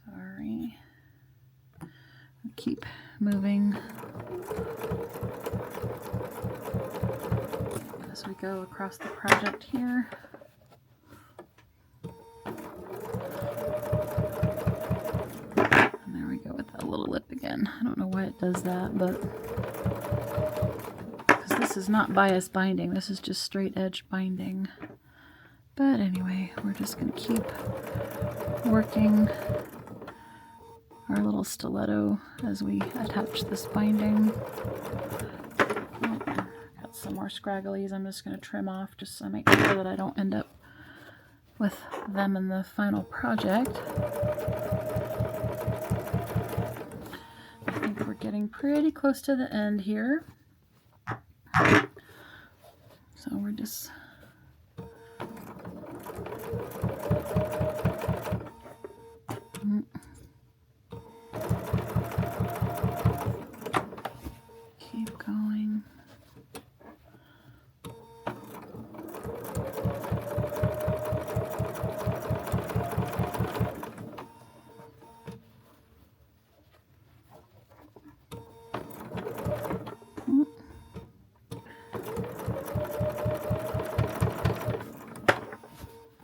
sorry, keep moving as we go across the project here. And there we go with that little lip again. I don't know why it does that, but because this is not bias binding, this is just straight edge binding. But anyway, we're just going to keep working our little stiletto as we attach this binding. Oh, got some more scragglies I'm just going to trim off just so I make sure that I don't end up with them in the final project. I think we're getting pretty close to the end here. So we're just keep going.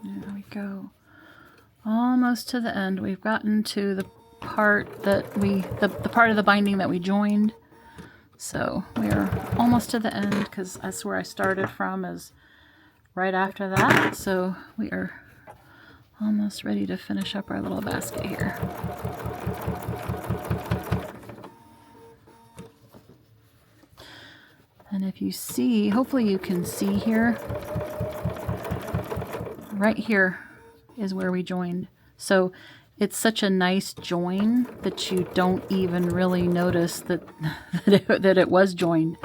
There we go. Almost to the end. We've gotten to the part that the part of the binding that we joined. So we are almost to the end because that's where I started from, is right after that. So we are almost ready to finish up our little basket here. And if you see, hopefully you can see here, right here is where we joined. So it's such a nice join that you don't even really notice that that it was joined.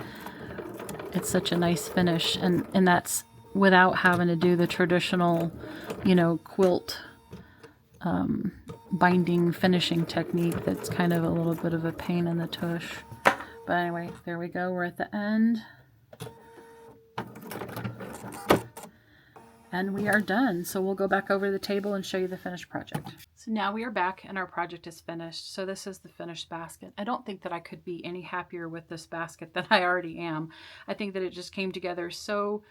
It's such a nice finish, and that's without having to do the traditional, you know, quilt binding finishing technique that's kind of a little bit of a pain in the tush. But anyway, there we go. We're at the end. And we are done. So we'll go back over the table and show you the finished project. So now we are back and our project is finished. So this is the finished basket. I don't think that I could be any happier with this basket than I already am. I think that it just came together so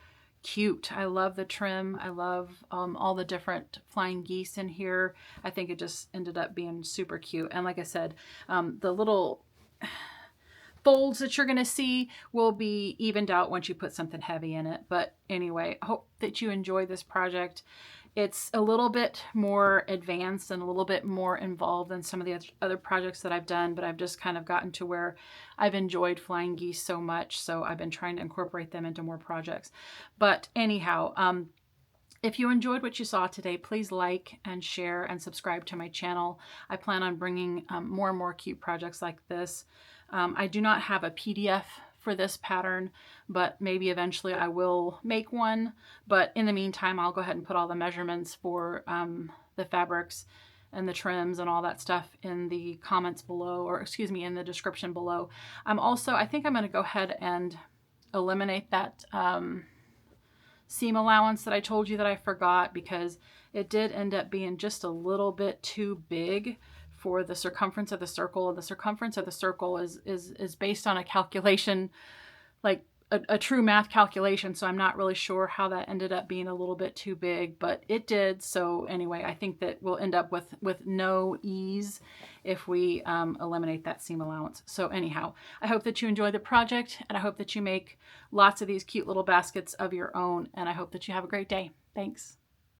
cute. I love the trim. I love all the different flying geese in here. I think it just ended up being super cute. And like I said, the little folds that you're going to see will be evened out once you put something heavy in it. But anyway, I hope that you enjoy this project. It's a little bit more advanced and a little bit more involved than some of the other projects that I've done, but I've just kind of gotten to where I've enjoyed flying geese so much, so I've been trying to incorporate them into more projects. But anyhow, if you enjoyed what you saw today, please like and share and subscribe to my channel. I plan on bringing more and more cute projects like this. I do not have a PDF for this pattern, but maybe eventually I will make one. But in the meantime, I'll go ahead and put all the measurements for the fabrics and the trims and all that stuff in the comments below, or excuse me, in the description below. I think I'm going to go ahead and eliminate that seam allowance that I told you that I forgot, because it did end up being just a little bit too big for the circumference of the circle. And the circumference of the circle is based on a calculation, like a true math calculation. So I'm not really sure how that ended up being a little bit too big, but it did. So anyway, I think that we'll end up with no ease if we eliminate that seam allowance. So anyhow, I hope that you enjoy the project, and I hope that you make lots of these cute little baskets of your own, and I hope that you have a great day. Thanks.